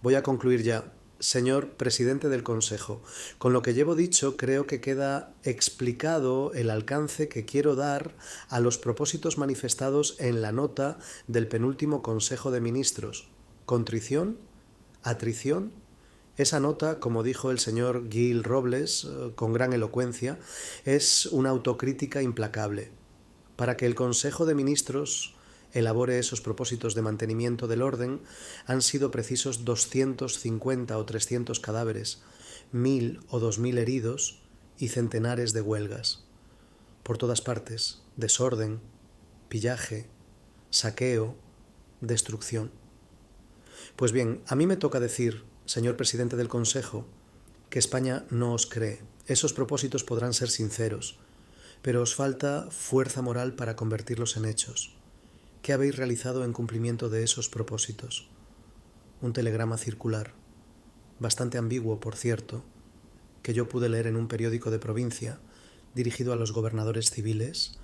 Voy a concluir ya. Señor presidente del Consejo, con lo que llevo dicho creo que queda explicado el alcance que quiero dar a los propósitos manifestados en la nota del penúltimo Consejo de Ministros. Contrición, atrición. Esa nota, como dijo el señor Gil Robles con gran elocuencia, es una autocrítica implacable. Para que el Consejo de Ministros elabore esos propósitos de mantenimiento del orden, han sido precisos 250 o 300 cadáveres, 1000 o 2000 heridos y centenares de huelgas. Por todas partes, desorden, pillaje, saqueo, destrucción. Pues bien, a mí me toca decir, señor presidente del Consejo, que España no os cree. Esos propósitos podrán ser sinceros, pero os falta fuerza moral para convertirlos en hechos. ¿Qué habéis realizado en cumplimiento de esos propósitos? Un telegrama circular, bastante ambiguo, por cierto, que yo pude leer en un periódico de provincia, dirigido a los gobernadores civiles,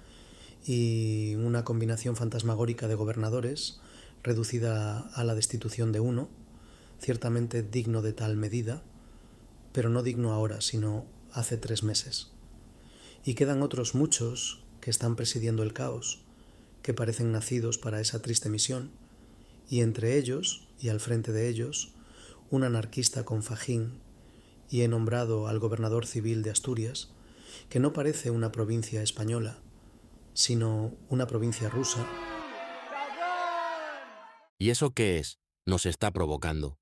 y una combinación fantasmagórica de gobernadores, reducida a la destitución de uno, ciertamente digno de tal medida, pero no digno ahora, sino hace 3 meses. Y quedan otros muchos que están presidiendo el caos, que parecen nacidos para esa triste misión, y entre ellos, y al frente de ellos, un anarquista con fajín, y he nombrado al gobernador civil de Asturias, que no parece una provincia española, sino una provincia rusa. ¿Y eso qué es? Nos está provocando.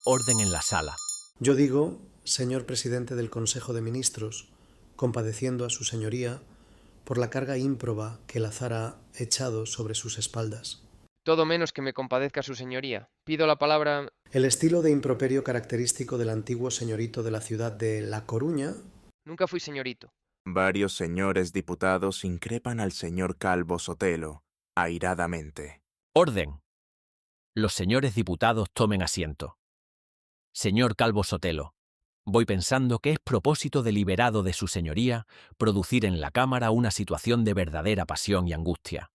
Orden en la sala. Yo digo, señor presidente del Consejo de Ministros, compadeciendo a su señoría por la carga ímproba que el azar ha echado sobre sus espaldas. Todo menos que me compadezca su señoría. Pido la palabra... El estilo de improperio característico del antiguo señorito de la ciudad de La Coruña. Nunca fui señorito. Varios señores diputados increpan al señor Calvo Sotelo, airadamente. Orden. Los señores diputados tomen asiento. Señor Calvo Sotelo, voy pensando que es propósito deliberado de su señoría producir en la Cámara una situación de verdadera pasión y angustia.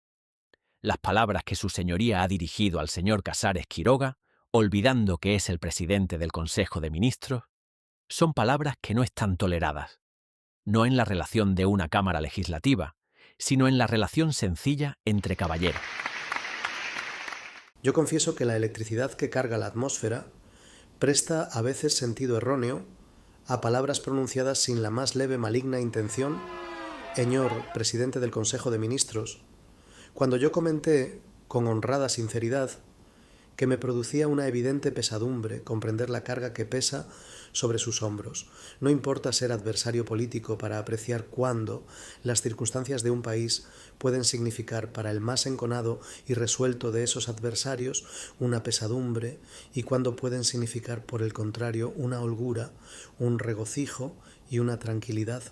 Las palabras que su señoría ha dirigido al señor Casares Quiroga, olvidando que es el presidente del Consejo de Ministros, son palabras que no están toleradas, no en la relación de una Cámara legislativa, sino en la relación sencilla entre caballeros. Yo confieso que la electricidad que carga la atmósfera presta a veces sentido erróneo a palabras pronunciadas sin la más leve maligna intención, señor presidente del Consejo de Ministros, cuando yo comenté, con honrada sinceridad, que me producía una evidente pesadumbre comprender la carga que pesa sobre sus hombros. No importa ser adversario político para apreciar cuándo las circunstancias de un país pueden significar para el más enconado y resuelto de esos adversarios una pesadumbre y cuándo pueden significar, por el contrario, una holgura, un regocijo y una tranquilidad.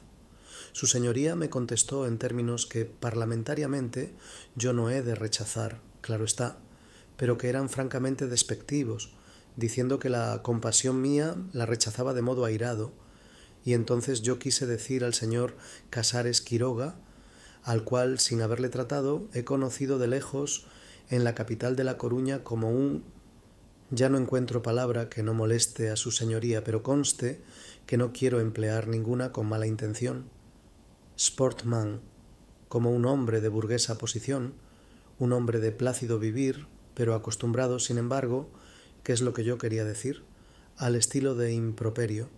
Su señoría me contestó en términos que parlamentariamente yo no he de rechazar, claro está, pero que eran francamente despectivos, diciendo que la compasión mía la rechazaba de modo airado, y entonces yo quise decir al señor Casares Quiroga, al cual, sin haberle tratado, he conocido de lejos en la capital de La Coruña como un... Ya no encuentro palabra que no moleste a su señoría, pero conste que no quiero emplear ninguna con mala intención. Sportman, como un hombre de burguesa posición, un hombre de plácido vivir, pero acostumbrado, sin embargo, ¿qué es lo que yo quería decir?, al estilo de improperio,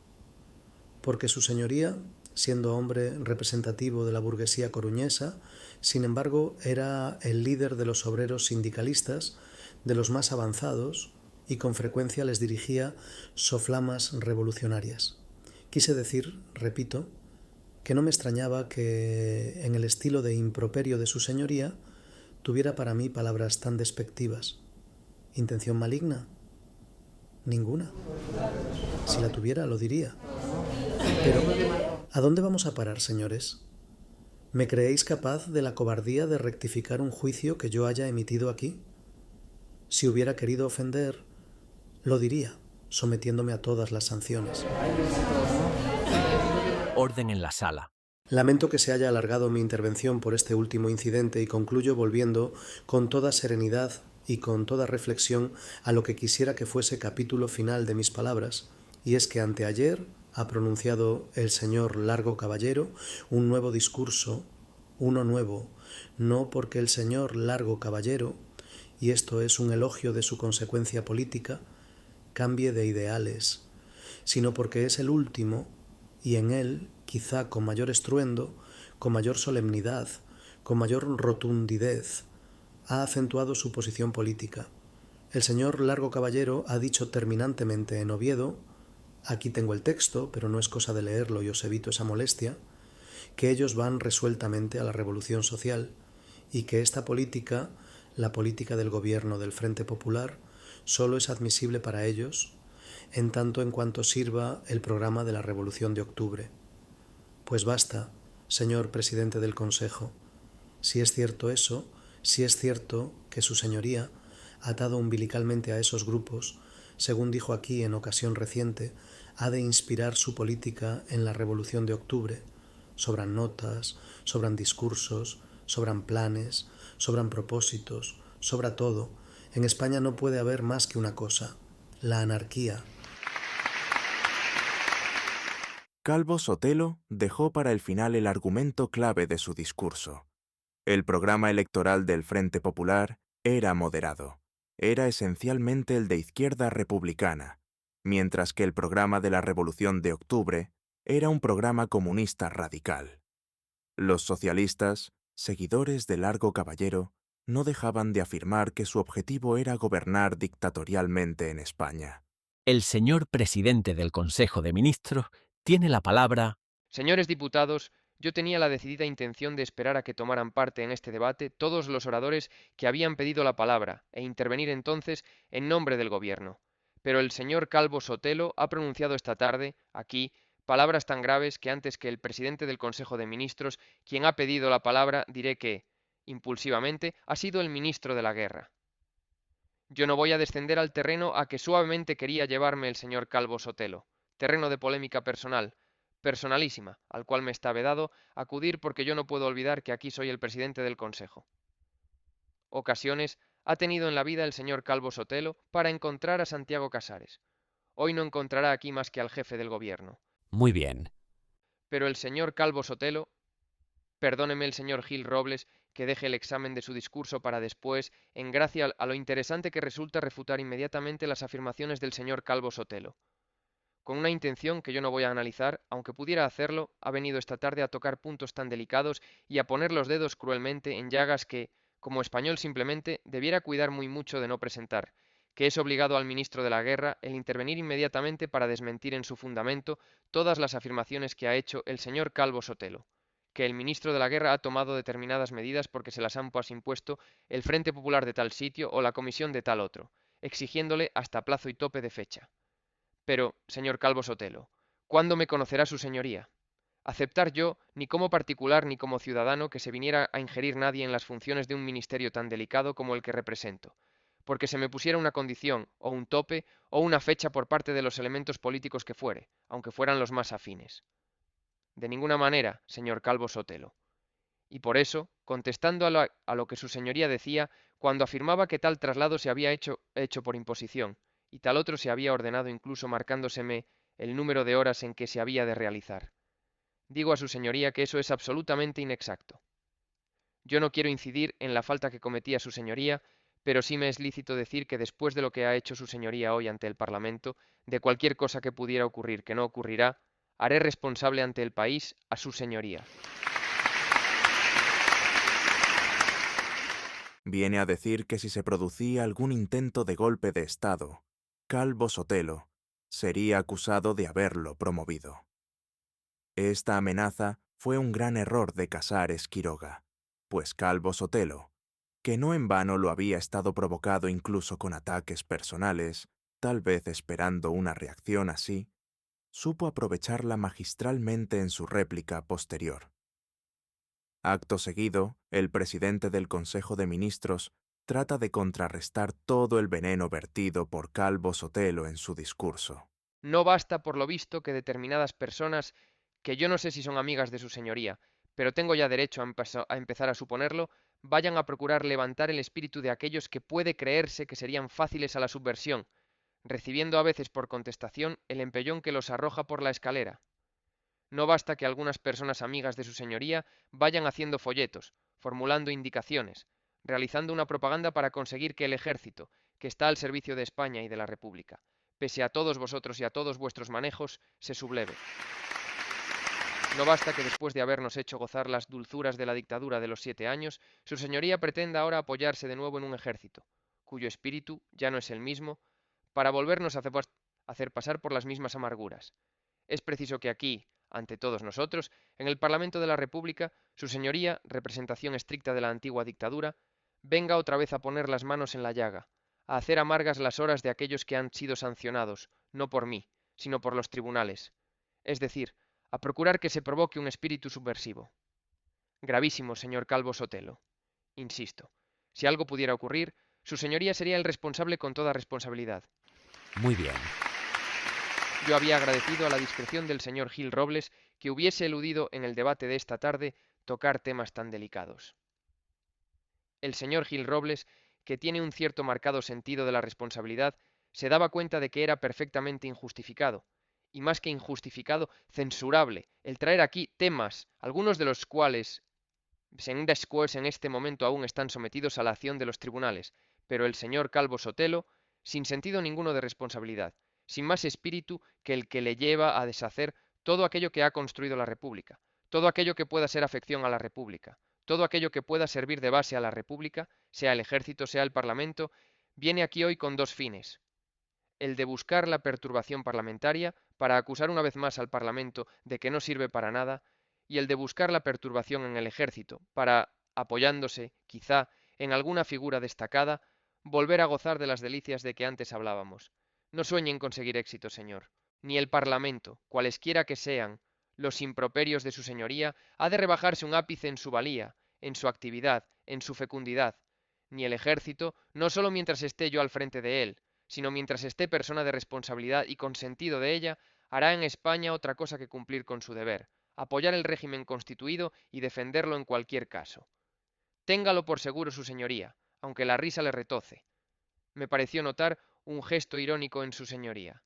porque su señoría, siendo hombre representativo de la burguesía coruñesa, sin embargo, era el líder de los obreros sindicalistas, de los más avanzados, y con frecuencia les dirigía soflamas revolucionarias. Quise decir, repito, que no me extrañaba que en el estilo de improperio de su señoría tuviera para mí palabras tan despectivas. ¿Intención maligna? Ninguna. Si la tuviera, lo diría. Pero, ¿a dónde vamos a parar, señores? ¿Me creéis capaz de la cobardía de rectificar un juicio que yo haya emitido aquí? Si hubiera querido ofender, lo diría, sometiéndome a todas las sanciones. Orden en la sala. Lamento que se haya alargado mi intervención por este último incidente y concluyo volviendo con toda serenidad y con toda reflexión a lo que quisiera que fuese capítulo final de mis palabras, y es que anteayer ha pronunciado el señor Largo Caballero un nuevo discurso, uno nuevo, no porque el señor Largo Caballero, y esto es un elogio de su consecuencia política, cambie de ideales, sino porque es el último, y en él, quizá con mayor estruendo, con mayor solemnidad, con mayor rotundidez, ha acentuado su posición política. El señor Largo Caballero ha dicho terminantemente en Oviedo, aquí tengo el texto, pero no es cosa de leerlo y os evito esa molestia, que ellos van resueltamente a la revolución social y que esta política, la política del gobierno del Frente Popular, solo es admisible para ellos en tanto en cuanto sirva el programa de la Revolución de Octubre. Pues basta, señor presidente del Consejo. Si es cierto eso, si es cierto que su señoría, atado umbilicalmente a esos grupos, según dijo aquí en ocasión reciente, ha de inspirar su política en la Revolución de Octubre. Sobran notas, sobran discursos, sobran planes, sobran propósitos, sobra todo. En España no puede haber más que una cosa, la anarquía. Calvo Sotelo dejó para el final el argumento clave de su discurso. El programa electoral del Frente Popular era moderado. Era esencialmente el de izquierda republicana, mientras que el programa de la Revolución de Octubre era un programa comunista radical. Los socialistas, seguidores de Largo Caballero, no dejaban de afirmar que su objetivo era gobernar dictatorialmente en España. El señor presidente del Consejo de Ministros tiene la palabra. Señores diputados, yo tenía la decidida intención de esperar a que tomaran parte en este debate todos los oradores que habían pedido la palabra e intervenir entonces en nombre del Gobierno. Pero el señor Calvo Sotelo ha pronunciado esta tarde, aquí, palabras tan graves que antes que el presidente del Consejo de Ministros, quien ha pedido la palabra, diré que, impulsivamente, ha sido el ministro de la Guerra. Yo no voy a descender al terreno a que suavemente quería llevarme el señor Calvo Sotelo, terreno de polémica personal, personalísima, al cual me está vedado acudir porque yo no puedo olvidar que aquí soy el presidente del Consejo. Ocasiones ha tenido en la vida el señor Calvo Sotelo para encontrar a Santiago Casares. Hoy no encontrará aquí más que al jefe del gobierno. Muy bien. Pero el señor Calvo Sotelo, perdóneme el señor Gil Robles, que deje el examen de su discurso para después, en gracia a lo interesante que resulta refutar inmediatamente las afirmaciones del señor Calvo Sotelo. Con una intención que yo no voy a analizar, aunque pudiera hacerlo, ha venido esta tarde a tocar puntos tan delicados y a poner los dedos cruelmente en llagas que, como español simplemente, debiera cuidar muy mucho de no presentar, que es obligado al ministro de la Guerra el intervenir inmediatamente para desmentir en su fundamento todas las afirmaciones que ha hecho el señor Calvo Sotelo, que el ministro de la Guerra ha tomado determinadas medidas porque se las han impuesto el Frente Popular de tal sitio o la Comisión de tal otro, exigiéndole hasta plazo y tope de fecha. Pero, señor Calvo Sotelo, ¿cuándo me conocerá su señoría? Aceptar yo, ni como particular ni como ciudadano, que se viniera a ingerir nadie en las funciones de un ministerio tan delicado como el que represento, porque se me pusiera una condición, o un tope, o una fecha por parte de los elementos políticos que fuere, aunque fueran los más afines. De ninguna manera, señor Calvo Sotelo. Y por eso, contestando a lo que su señoría decía, cuando afirmaba que tal traslado se había hecho por imposición, y tal otro se había ordenado incluso marcándoseme el número de horas en que se había de realizar. Digo a su señoría que eso es absolutamente inexacto. Yo no quiero incidir en la falta que cometía su señoría, pero sí me es lícito decir que después de lo que ha hecho su señoría hoy ante el Parlamento, de cualquier cosa que pudiera ocurrir que no ocurrirá, haré responsable ante el país a su señoría. Viene a decir que si se producía algún intento de golpe de Estado, Calvo Sotelo sería acusado de haberlo promovido. Esta amenaza fue un gran error de Casares Quiroga, pues Calvo Sotelo, que no en vano lo había estado provocado incluso con ataques personales, tal vez esperando una reacción así, supo aprovecharla magistralmente en su réplica posterior. Acto seguido, el presidente del Consejo de Ministros trata de contrarrestar todo el veneno vertido por Calvo Sotelo en su discurso. No basta, por lo visto, que determinadas personas, que yo no sé si son amigas de su señoría, pero tengo ya derecho a empezar a suponerlo, vayan a procurar levantar el espíritu de aquellos que puede creerse que serían fáciles a la subversión, recibiendo a veces por contestación el empellón que los arroja por la escalera. No basta que algunas personas amigas de su señoría vayan haciendo folletos, formulando indicaciones, realizando una propaganda para conseguir que el ejército, que está al servicio de España y de la República, pese a todos vosotros y a todos vuestros manejos, se subleve. No basta que después de habernos hecho gozar las dulzuras de la dictadura de los 7 años, su señoría pretenda ahora apoyarse de nuevo en un ejército, cuyo espíritu ya no es el mismo, para volvernos a hacer pasar por las mismas amarguras. Es preciso que aquí, ante todos nosotros, en el Parlamento de la República, su señoría, representación estricta de la antigua dictadura, venga otra vez a poner las manos en la llaga, a hacer amargas las horas de aquellos que han sido sancionados, no por mí, sino por los tribunales. Es decir, a procurar que se provoque un espíritu subversivo. Gravísimo, señor Calvo Sotelo. Insisto, si algo pudiera ocurrir, su señoría sería el responsable con toda responsabilidad. Muy bien. Yo había agradecido a la discreción del señor Gil Robles que hubiese eludido en el debate de esta tarde tocar temas tan delicados. El señor Gil Robles, que tiene un cierto marcado sentido de la responsabilidad, se daba cuenta de que era perfectamente injustificado, y más que injustificado, censurable, el traer aquí temas, algunos de los cuales en este momento aún están sometidos a la acción de los tribunales, pero el señor Calvo Sotelo, sin sentido ninguno de responsabilidad, sin más espíritu que el que le lleva a deshacer todo aquello que ha construido la República, todo aquello que pueda ser afección a la República, todo aquello que pueda servir de base a la República, sea el ejército, sea el Parlamento, viene aquí hoy con dos fines: el de buscar la perturbación parlamentaria para acusar una vez más al Parlamento de que no sirve para nada, y el de buscar la perturbación en el ejército para, apoyándose, quizá, en alguna figura destacada, volver a gozar de las delicias de que antes hablábamos. No sueñen conseguir éxito, señor. Ni el Parlamento, cualesquiera que sean los improperios de su señoría, ha de rebajarse un ápice en su valía, en su actividad, en su fecundidad. Ni el ejército, no solo mientras esté yo al frente de él, sino mientras esté persona de responsabilidad y con sentido de ella, hará en España otra cosa que cumplir con su deber, apoyar el régimen constituido y defenderlo en cualquier caso. Téngalo por seguro su señoría, aunque la risa le retoce. Me pareció notar un gesto irónico en su señoría.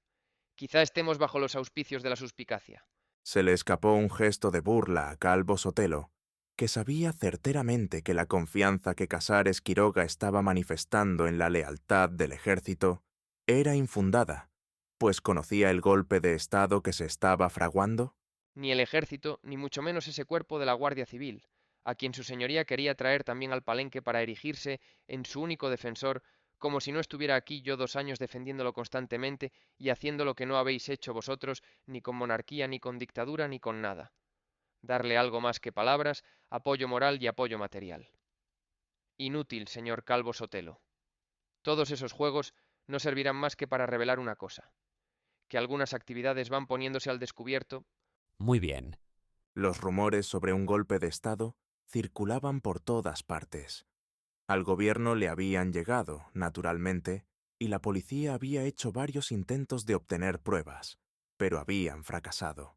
Quizá estemos bajo los auspicios de la suspicacia. Se le escapó un gesto de burla a Calvo Sotelo, que sabía certeramente que la confianza que Casares Quiroga estaba manifestando en la lealtad del ejército era infundada, pues conocía el golpe de Estado que se estaba fraguando. Ni el ejército, ni mucho menos ese cuerpo de la Guardia Civil, a quien su señoría quería traer también al palenque para erigirse en su único defensor, como si no estuviera aquí yo 2 años defendiéndolo constantemente y haciendo lo que no habéis hecho vosotros, ni con monarquía, ni con dictadura, ni con nada. Darle algo más que palabras, apoyo moral y apoyo material. Inútil, señor Calvo Sotelo. Todos esos juegos no servirán más que para revelar una cosa: que algunas actividades van poniéndose al descubierto. Muy bien. Los rumores sobre un golpe de Estado circulaban por todas partes. Al gobierno le habían llegado, naturalmente, y la policía había hecho varios intentos de obtener pruebas, pero habían fracasado.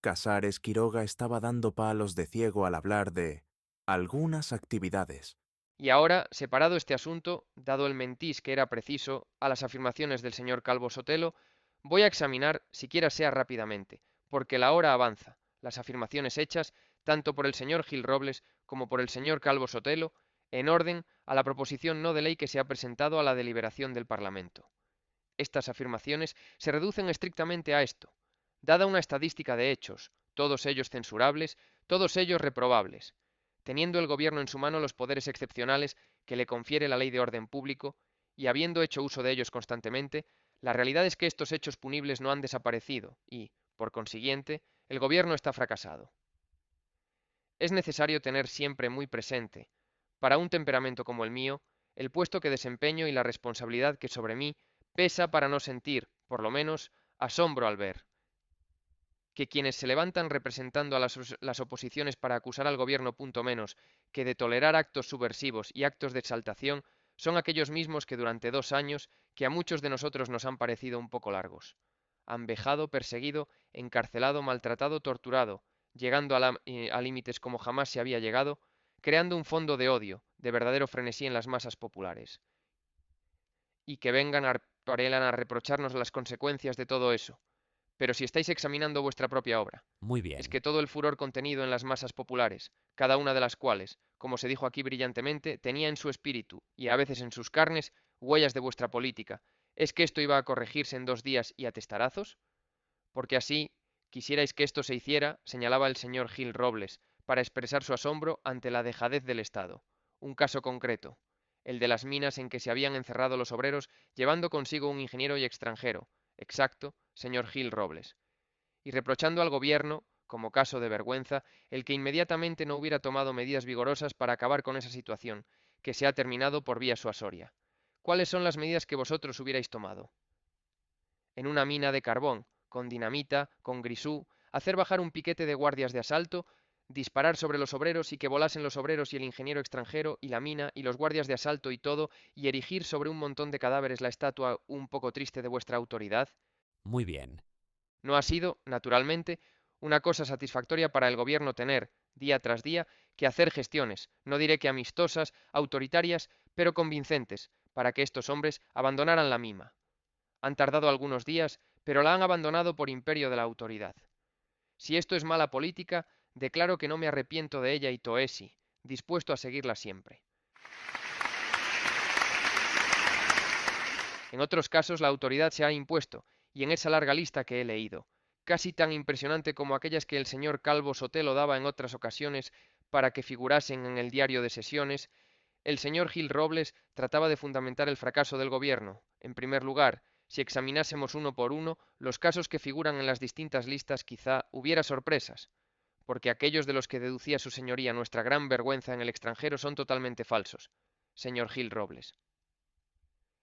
Casares Quiroga estaba dando palos de ciego al hablar de algunas actividades. Y ahora, separado este asunto, dado el mentís que era preciso a las afirmaciones del señor Calvo Sotelo, voy a examinar, siquiera sea rápidamente, porque la hora avanza, las afirmaciones hechas, tanto por el señor Gil Robles como por el señor Calvo Sotelo, en orden a la proposición no de ley que se ha presentado a la deliberación del Parlamento. Estas afirmaciones se reducen estrictamente a esto: dada una estadística de hechos, todos ellos censurables, todos ellos reprobables, teniendo el gobierno en su mano los poderes excepcionales que le confiere la ley de orden público, y habiendo hecho uso de ellos constantemente, la realidad es que estos hechos punibles no han desaparecido y, por consiguiente, el gobierno está fracasado. Es necesario tener siempre muy presente, para un temperamento como el mío, el puesto que desempeño y la responsabilidad que sobre mí pesa para no sentir, por lo menos, asombro al ver que quienes se levantan representando a las oposiciones para acusar al gobierno punto menos que de tolerar actos subversivos y actos de exaltación son aquellos mismos que durante 2 años, que a muchos de nosotros nos han parecido un poco largos, han vejado, perseguido, encarcelado, maltratado, torturado, llegando a límites como jamás se había llegado, creando un fondo de odio, de verdadero frenesí en las masas populares. Y que vengan a reprocharnos las consecuencias de todo eso. Pero si estáis examinando vuestra propia obra, Muy es bien. que todo el furor contenido en las masas populares, cada una de las cuales, como se dijo aquí brillantemente, tenía en su espíritu, y a veces en sus carnes, huellas de vuestra política, ¿es que esto iba a corregirse en 2 días y a testarazos? Porque así quisierais que esto se hiciera, señalaba el señor Gil Robles, para expresar su asombro ante la dejadez del Estado. Un caso concreto, el de las minas en que se habían encerrado los obreros llevando consigo un ingeniero y extranjero, exacto, señor Gil Robles, y reprochando al gobierno, como caso de vergüenza, el que inmediatamente no hubiera tomado medidas vigorosas para acabar con esa situación, que se ha terminado por vía suasoria. ¿Cuáles son las medidas que vosotros hubierais tomado? En una mina de carbón, con dinamita, con grisú, hacer bajar un piquete de guardias de asalto, disparar sobre los obreros y que volasen los obreros y el ingeniero extranjero y la mina y los guardias de asalto y todo, y erigir sobre un montón de cadáveres la estatua un poco triste de vuestra autoridad. Muy bien. No ha sido, naturalmente, una cosa satisfactoria para el gobierno tener, día tras día, que hacer gestiones, no diré que amistosas, autoritarias, pero convincentes, para que estos hombres abandonaran la mima. Han tardado algunos días, pero la han abandonado por imperio de la autoridad. Si esto es mala política, declaro que no me arrepiento de ella y toesi, dispuesto a seguirla siempre. En otros casos la autoridad se ha impuesto, y en esa larga lista que he leído, casi tan impresionante como aquellas que el señor Calvo Sotelo daba en otras ocasiones para que figurasen en el diario de sesiones, el señor Gil Robles trataba de fundamentar el fracaso del gobierno. En primer lugar, si examinásemos uno por uno los casos que figuran en las distintas listas, quizá hubiera sorpresas, porque aquellos de los que deducía su señoría nuestra gran vergüenza en el extranjero son totalmente falsos, señor Gil Robles.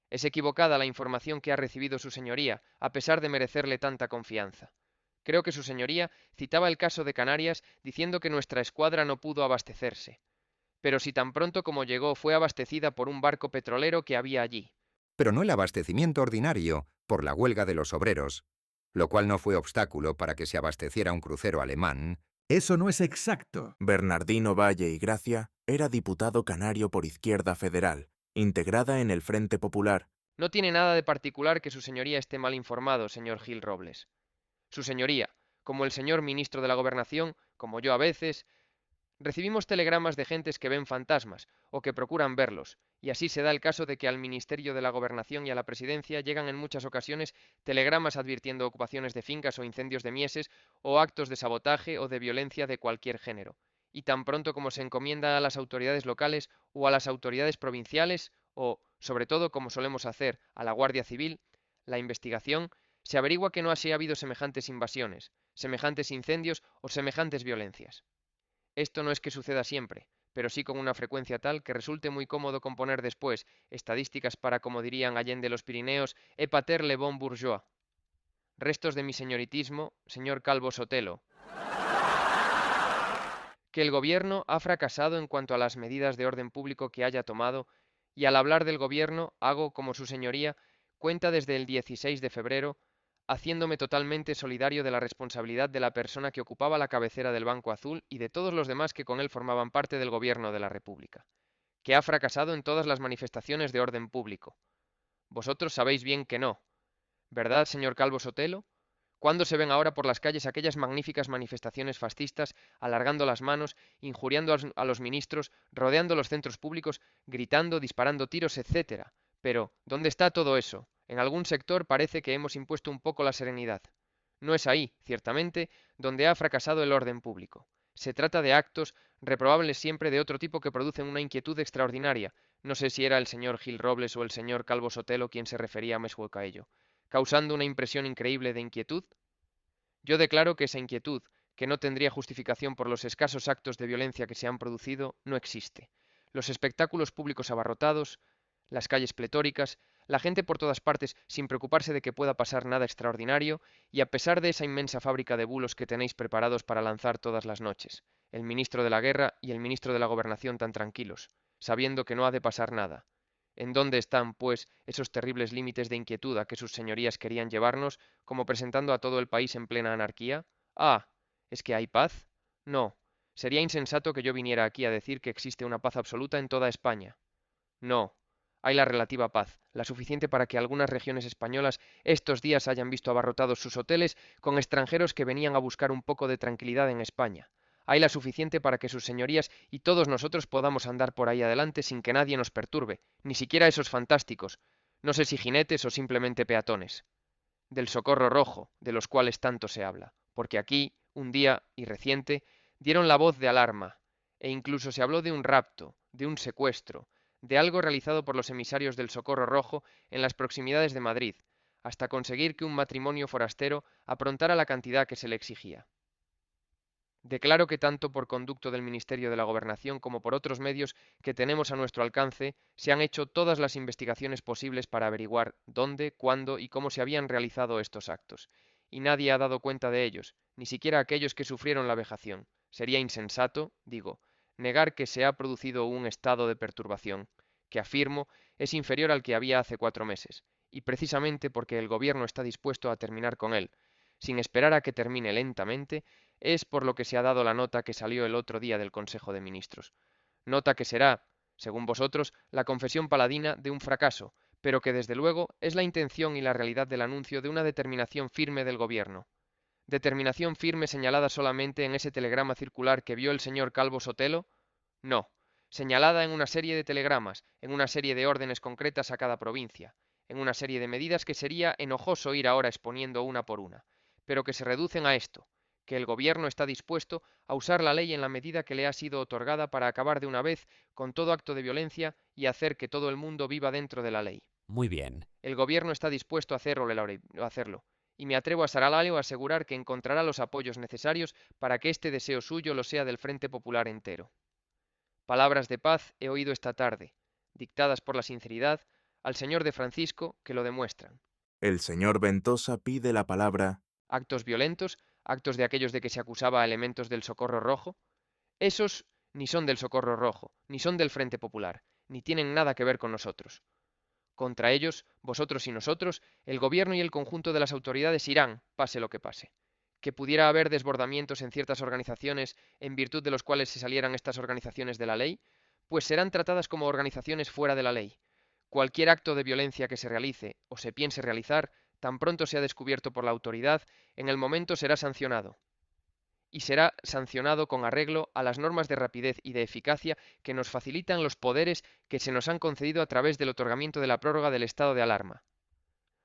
Es equivocada la información que ha recibido su señoría, a pesar de merecerle tanta confianza. Creo que su señoría citaba el caso de Canarias diciendo que nuestra escuadra no pudo abastecerse. Pero si tan pronto como llegó fue abastecida por un barco petrolero que había allí. Pero no el abastecimiento ordinario, por la huelga de los obreros, lo cual no fue obstáculo para que se abasteciera un crucero alemán. Eso no es exacto. Bernardino Valle y Gracia era diputado canario por Izquierda Federal, integrada en el Frente Popular. No tiene nada de particular que su señoría esté mal informado, señor Gil Robles. Su señoría, como el señor ministro de la Gobernación, como yo a veces, recibimos telegramas de gentes que ven fantasmas o que procuran verlos, y así se da el caso de que al Ministerio de la Gobernación y a la Presidencia llegan en muchas ocasiones telegramas advirtiendo ocupaciones de fincas o incendios de mieses o actos de sabotaje o de violencia de cualquier género. Y tan pronto como se encomienda a las autoridades locales o a las autoridades provinciales o, sobre todo, como solemos hacer, a la Guardia Civil, la investigación, se averigua que no así ha habido semejantes invasiones, semejantes incendios o semejantes violencias. Esto no es que suceda siempre, pero sí con una frecuencia tal que resulte muy cómodo componer después estadísticas para, como dirían allende los Pirineos, épater le bon bourgeois. Restos de mi señoritismo, señor Calvo Sotelo. Que el gobierno ha fracasado en cuanto a las medidas de orden público que haya tomado, y al hablar del gobierno hago, como su señoría, cuenta desde el 16 de febrero, haciéndome totalmente solidario de la responsabilidad de la persona que ocupaba la cabecera del Banco Azul y de todos los demás que con él formaban parte del gobierno de la República, que ha fracasado en todas las manifestaciones de orden público. Vosotros sabéis bien que no, ¿verdad, señor Calvo Sotelo? ¿Cuándo se ven ahora por las calles aquellas magníficas manifestaciones fascistas, alargando las manos, injuriando a los ministros, rodeando los centros públicos, gritando, disparando tiros, etcétera? Pero, ¿dónde está todo eso? En algún sector parece que hemos impuesto un poco la serenidad. No es ahí, ciertamente, donde ha fracasado el orden público. Se trata de actos, reprobables siempre de otro tipo que producen una inquietud extraordinaria. No sé si era el señor Gil Robles o el señor Calvo Sotelo quien se refería a Meshueca a ello, causando una impresión increíble de inquietud. Yo declaro que esa inquietud, que no tendría justificación por los escasos actos de violencia que se han producido, no existe. Los espectáculos públicos abarrotados, las calles pletóricas, la gente por todas partes sin preocuparse de que pueda pasar nada extraordinario, y a pesar de esa inmensa fábrica de bulos que tenéis preparados para lanzar todas las noches, el ministro de la Guerra y el ministro de la Gobernación tan tranquilos, sabiendo que no ha de pasar nada. ¿En dónde están, pues, esos terribles límites de inquietud a que sus señorías querían llevarnos, como presentando a todo el país en plena anarquía? Ah, ¿es que hay paz? No. Sería insensato que yo viniera aquí a decir que existe una paz absoluta en toda España. No, hay la relativa paz, la suficiente para que algunas regiones españolas estos días hayan visto abarrotados sus hoteles con extranjeros que venían a buscar un poco de tranquilidad en España. Hay la suficiente para que sus señorías y todos nosotros podamos andar por ahí adelante sin que nadie nos perturbe, ni siquiera esos fantásticos, no sé si jinetes o simplemente peatones, del Socorro Rojo, de los cuales tanto se habla, porque aquí, un día, y reciente, dieron la voz de alarma, e incluso se habló de un rapto, de un secuestro, de algo realizado por los emisarios del Socorro Rojo en las proximidades de Madrid, hasta conseguir que un matrimonio forastero aprontara la cantidad que se le exigía. Declaro que tanto por conducto del Ministerio de la Gobernación como por otros medios que tenemos a nuestro alcance, se han hecho todas las investigaciones posibles para averiguar dónde, cuándo y cómo se habían realizado estos actos, y nadie ha dado cuenta de ellos, ni siquiera aquellos que sufrieron la vejación. Sería insensato, digo, negar que se ha producido un estado de perturbación, que afirmo es inferior al que había hace 4 meses, y precisamente porque el Gobierno está dispuesto a terminar con él, sin esperar a que termine lentamente, es por lo que se ha dado la nota que salió el otro día del Consejo de Ministros. Nota que será, según vosotros, la confesión paladina de un fracaso, pero que desde luego es la intención y la realidad del anuncio de una determinación firme del Gobierno. ¿Determinación firme señalada solamente en ese telegrama circular que vio el señor Calvo Sotelo? No, señalada en una serie de telegramas, en una serie de órdenes concretas a cada provincia, en una serie de medidas que sería enojoso ir ahora exponiendo una por una, pero que se reducen a esto, que el Gobierno está dispuesto a usar la ley en la medida que le ha sido otorgada para acabar de una vez con todo acto de violencia y hacer que todo el mundo viva dentro de la ley. Muy bien. El Gobierno está dispuesto a hacerlo, y me atrevo a Saraleo a asegurar que encontrará los apoyos necesarios para que este deseo suyo lo sea del Frente Popular entero. Palabras de paz he oído esta tarde, dictadas por la sinceridad, al señor de Francisco, que lo demuestran. El señor Ventosa pide la palabra. Actos violentos, actos de aquellos de que se acusaba a elementos del Socorro Rojo, esos ni son del Socorro Rojo, ni son del Frente Popular, ni tienen nada que ver con nosotros. Contra ellos, vosotros y nosotros, el Gobierno y el conjunto de las autoridades irán, pase lo que pase. Que pudiera haber desbordamientos en ciertas organizaciones en virtud de los cuales se salieran estas organizaciones de la ley, pues serán tratadas como organizaciones fuera de la ley. Cualquier acto de violencia que se realice o se piense realizar, tan pronto sea descubierto por la autoridad, en el momento será sancionado. Y será sancionado con arreglo a las normas de rapidez y de eficacia que nos facilitan los poderes que se nos han concedido a través del otorgamiento de la prórroga del estado de alarma.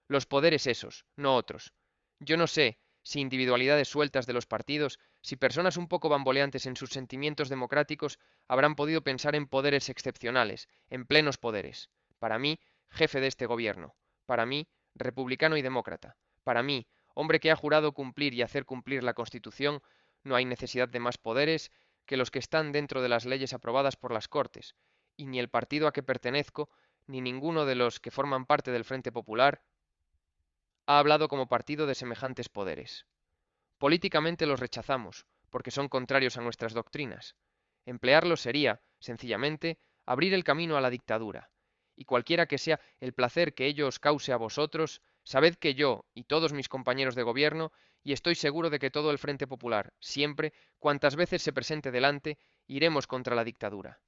Los poderes esos, no otros. Yo no sé si individualidades sueltas de los partidos, si personas un poco bamboleantes en sus sentimientos democráticos, habrán podido pensar en poderes excepcionales, en plenos poderes. Para mí, jefe de este gobierno. Para mí, republicano y demócrata. Para mí, hombre que ha jurado cumplir y hacer cumplir la Constitución, no hay necesidad de más poderes que los que están dentro de las leyes aprobadas por las Cortes, y ni el partido a que pertenezco, ni ninguno de los que forman parte del Frente Popular, ha hablado como partido de semejantes poderes. Políticamente los rechazamos, porque son contrarios a nuestras doctrinas. Emplearlos sería, sencillamente, abrir el camino a la dictadura, y cualquiera que sea el placer que ello os cause a vosotros, sabed que yo y todos mis compañeros de gobierno, y estoy seguro de que todo el Frente Popular, siempre, cuantas veces se presente delante, iremos contra la dictadura.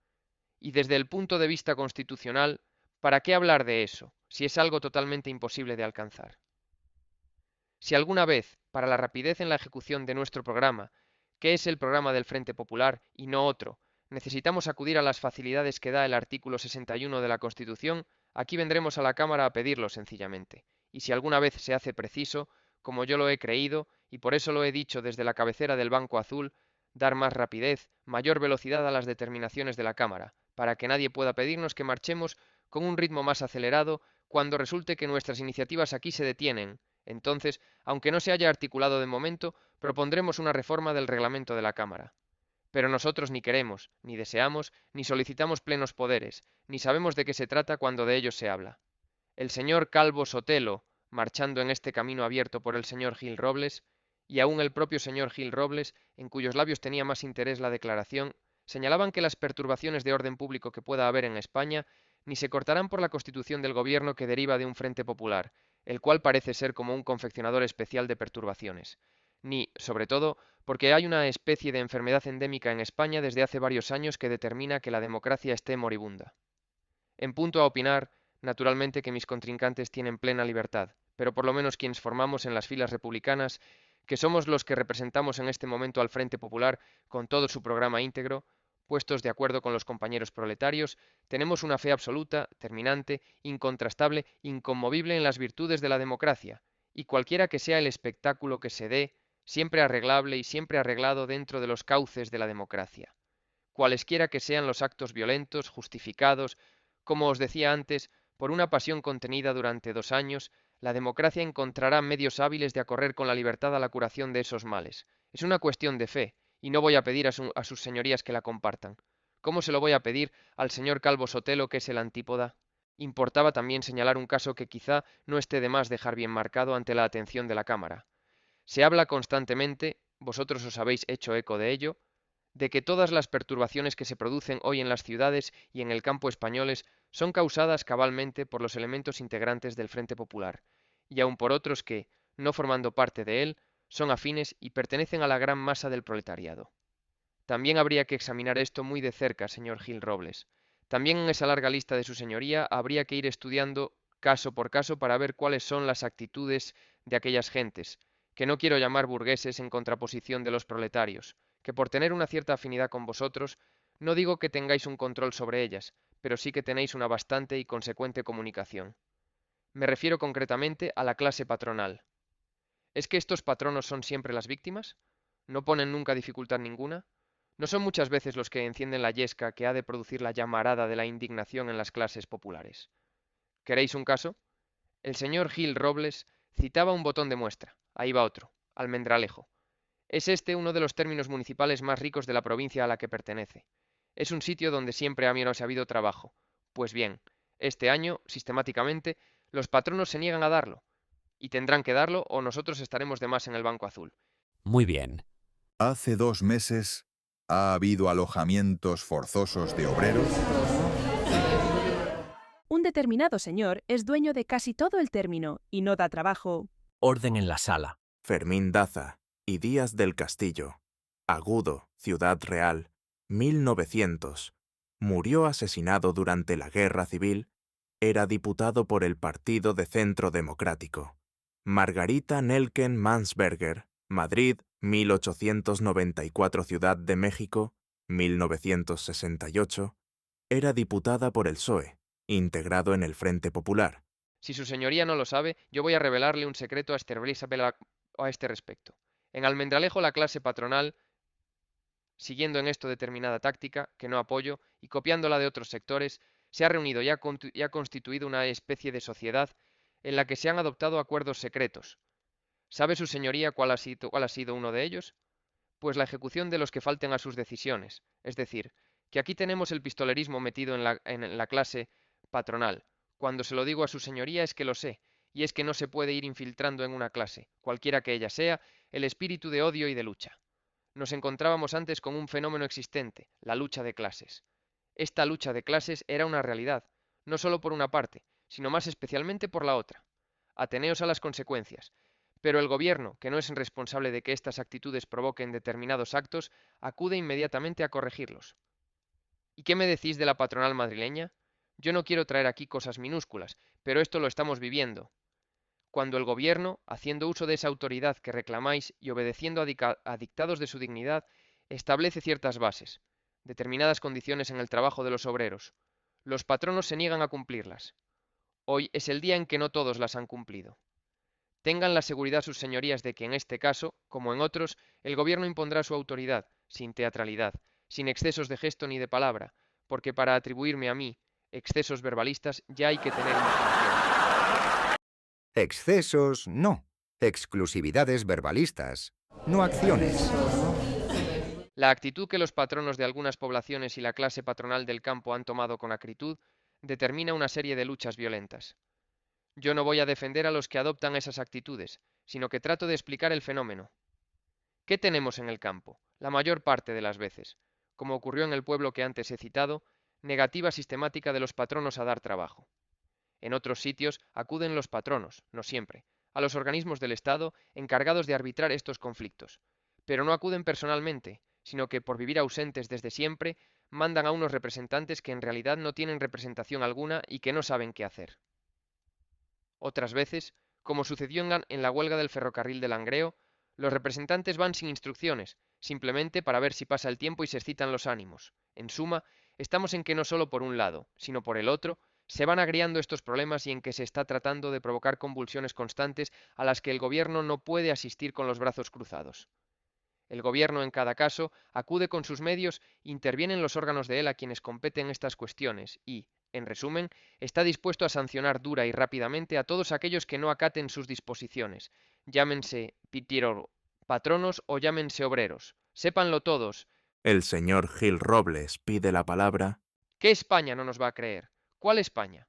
Y desde el punto de vista constitucional, ¿para qué hablar de eso, si es algo totalmente imposible de alcanzar? Si alguna vez, para la rapidez en la ejecución de nuestro programa, que es el programa del Frente Popular y no otro, necesitamos acudir a las facilidades que da el artículo 61 de la Constitución, aquí vendremos a la Cámara a pedirlo sencillamente. Y si alguna vez se hace preciso, como yo lo he creído, y por eso lo he dicho desde la cabecera del Banco Azul, dar más rapidez, mayor velocidad a las determinaciones de la Cámara, para que nadie pueda pedirnos que marchemos con un ritmo más acelerado cuando resulte que nuestras iniciativas aquí se detienen. Entonces, aunque no se haya articulado de momento, propondremos una reforma del reglamento de la Cámara. Pero nosotros ni queremos, ni deseamos, ni solicitamos plenos poderes, ni sabemos de qué se trata cuando de ellos se habla. El señor Calvo Sotelo, marchando en este camino abierto por el señor Gil Robles, y aún el propio señor Gil Robles, en cuyos labios tenía más interés la declaración, señalaban que las perturbaciones de orden público que pueda haber en España ni se cortarán por la constitución del gobierno que deriva de un Frente Popular, el cual parece ser como un confeccionador especial de perturbaciones, ni, sobre todo, porque hay una especie de enfermedad endémica en España desde hace varios años que determina que la democracia esté moribunda. En punto a opinar, naturalmente que mis contrincantes tienen plena libertad, pero por lo menos quienes formamos en las filas republicanas, que somos los que representamos en este momento al Frente Popular con todo su programa íntegro, puestos de acuerdo con los compañeros proletarios, tenemos una fe absoluta, terminante, incontrastable, inconmovible en las virtudes de la democracia, y cualquiera que sea el espectáculo que se dé, siempre arreglable y siempre arreglado dentro de los cauces de la democracia. Cualesquiera que sean los actos violentos, justificados, como os decía antes, por una pasión contenida durante 2 años, la democracia encontrará medios hábiles de acorrer con la libertad a la curación de esos males. Es una cuestión de fe, y no voy a pedir a sus señorías que la compartan. ¿Cómo se lo voy a pedir al señor Calvo Sotelo, que es el antípoda? Importaba también señalar un caso que quizá no esté de más dejar bien marcado ante la atención de la Cámara. Se habla constantemente, vosotros os habéis hecho eco de ello, de que todas las perturbaciones que se producen hoy en las ciudades y en el campo españoles son causadas cabalmente por los elementos integrantes del Frente Popular, y aun por otros que, no formando parte de él, son afines y pertenecen a la gran masa del proletariado. También habría que examinar esto muy de cerca, señor Gil Robles. También en esa larga lista de su señoría habría que ir estudiando caso por caso para ver cuáles son las actitudes de aquellas gentes, que no quiero llamar burgueses en contraposición de los proletarios, que por tener una cierta afinidad con vosotros, no digo que tengáis un control sobre ellas, pero sí que tenéis una bastante y consecuente comunicación. Me refiero concretamente a la clase patronal. ¿Es que estos patronos son siempre las víctimas? ¿No ponen nunca dificultad ninguna? ¿No son muchas veces los que encienden la yesca que ha de producir la llamarada de la indignación en las clases populares? ¿Queréis un caso? El señor Gil Robles citaba un botón de muestra. Ahí va otro, Almendralejo. Es este uno de los términos municipales más ricos de la provincia a la que pertenece. Es un sitio donde siempre ha habido trabajo. Pues bien, este año, sistemáticamente, los patronos se niegan a darlo, y tendrán que darlo o nosotros estaremos de más en el Banco Azul. Muy bien. Hace 2 meses ha habido alojamientos forzosos de obreros. Un determinado señor es dueño de casi todo el término y no da trabajo. Orden en la sala. Fermín Daza y Díaz del Castillo. Agudo, Ciudad Real, 1900. Murió asesinado durante la Guerra Civil. Era diputado por el Partido de Centro Democrático. Margarita Nelken Mansberger, Madrid, 1894. Ciudad de México, 1968. Era diputada por el PSOE, integrado en el Frente Popular. Si su señoría no lo sabe, yo voy a revelarle un secreto a este respecto. En Almendralejo la clase patronal, siguiendo en esto determinada táctica, que no apoyo, y copiándola de otros sectores, se ha reunido y ha constituido una especie de sociedad en la que se han adoptado acuerdos secretos. ¿Sabe su señoría cuál ha sido uno de ellos? Pues la ejecución de los que falten a sus decisiones. Es decir, que aquí tenemos el pistolerismo metido en la clase patronal. Cuando se lo digo a su señoría es que lo sé, y es que no se puede ir infiltrando en una clase, cualquiera que ella sea, el espíritu de odio y de lucha. Nos encontrábamos antes con un fenómeno existente, la lucha de clases. Esta lucha de clases era una realidad, no solo por una parte, sino más especialmente por la otra. Ateneos a las consecuencias. Pero el gobierno, que no es responsable de que estas actitudes provoquen determinados actos, acude inmediatamente a corregirlos. ¿Y qué me decís de la patronal madrileña? Yo no quiero traer aquí cosas minúsculas, pero esto lo estamos viviendo. Cuando el gobierno, haciendo uso de esa autoridad que reclamáis y obedeciendo a dictados de su dignidad, establece ciertas bases, determinadas condiciones en el trabajo de los obreros, los patronos se niegan a cumplirlas. Hoy es el día en que no todos las han cumplido. Tengan la seguridad sus señorías de que en este caso, como en otros, el gobierno impondrá su autoridad, sin teatralidad, sin excesos de gesto ni de palabra, porque para atribuirme a mí excesos verbalistas ya hay que tener imaginación. Excesos, no. Exclusividades verbalistas, no acciones. La actitud que los patronos de algunas poblaciones y la clase patronal del campo han tomado con acritud determina una serie de luchas violentas. Yo no voy a defender a los que adoptan esas actitudes, sino que trato de explicar el fenómeno. ¿Qué tenemos en el campo? La mayor parte de las veces, como ocurrió en el pueblo que antes he citado, negativa sistemática de los patronos a dar trabajo. En otros sitios acuden los patronos, no siempre, a los organismos del Estado encargados de arbitrar estos conflictos, pero no acuden personalmente, sino que por vivir ausentes desde siempre, mandan a unos representantes que en realidad no tienen representación alguna y que no saben qué hacer. Otras veces, como sucedió en la huelga del ferrocarril de Langreo, los representantes van sin instrucciones, simplemente para ver si pasa el tiempo y se excitan los ánimos. En suma, estamos en que no solo por un lado, sino por el otro, se van agriando estos problemas y en que se está tratando de provocar convulsiones constantes a las que el gobierno no puede asistir con los brazos cruzados. El gobierno, en cada caso, acude con sus medios, intervienen los órganos de él a quienes competen estas cuestiones y, en resumen, está dispuesto a sancionar dura y rápidamente a todos aquellos que no acaten sus disposiciones, llámense patronos o llámense obreros. Sépanlo todos. El señor Gil Robles pide la palabra. ¿Qué España no nos va a creer? ¿Cuál España?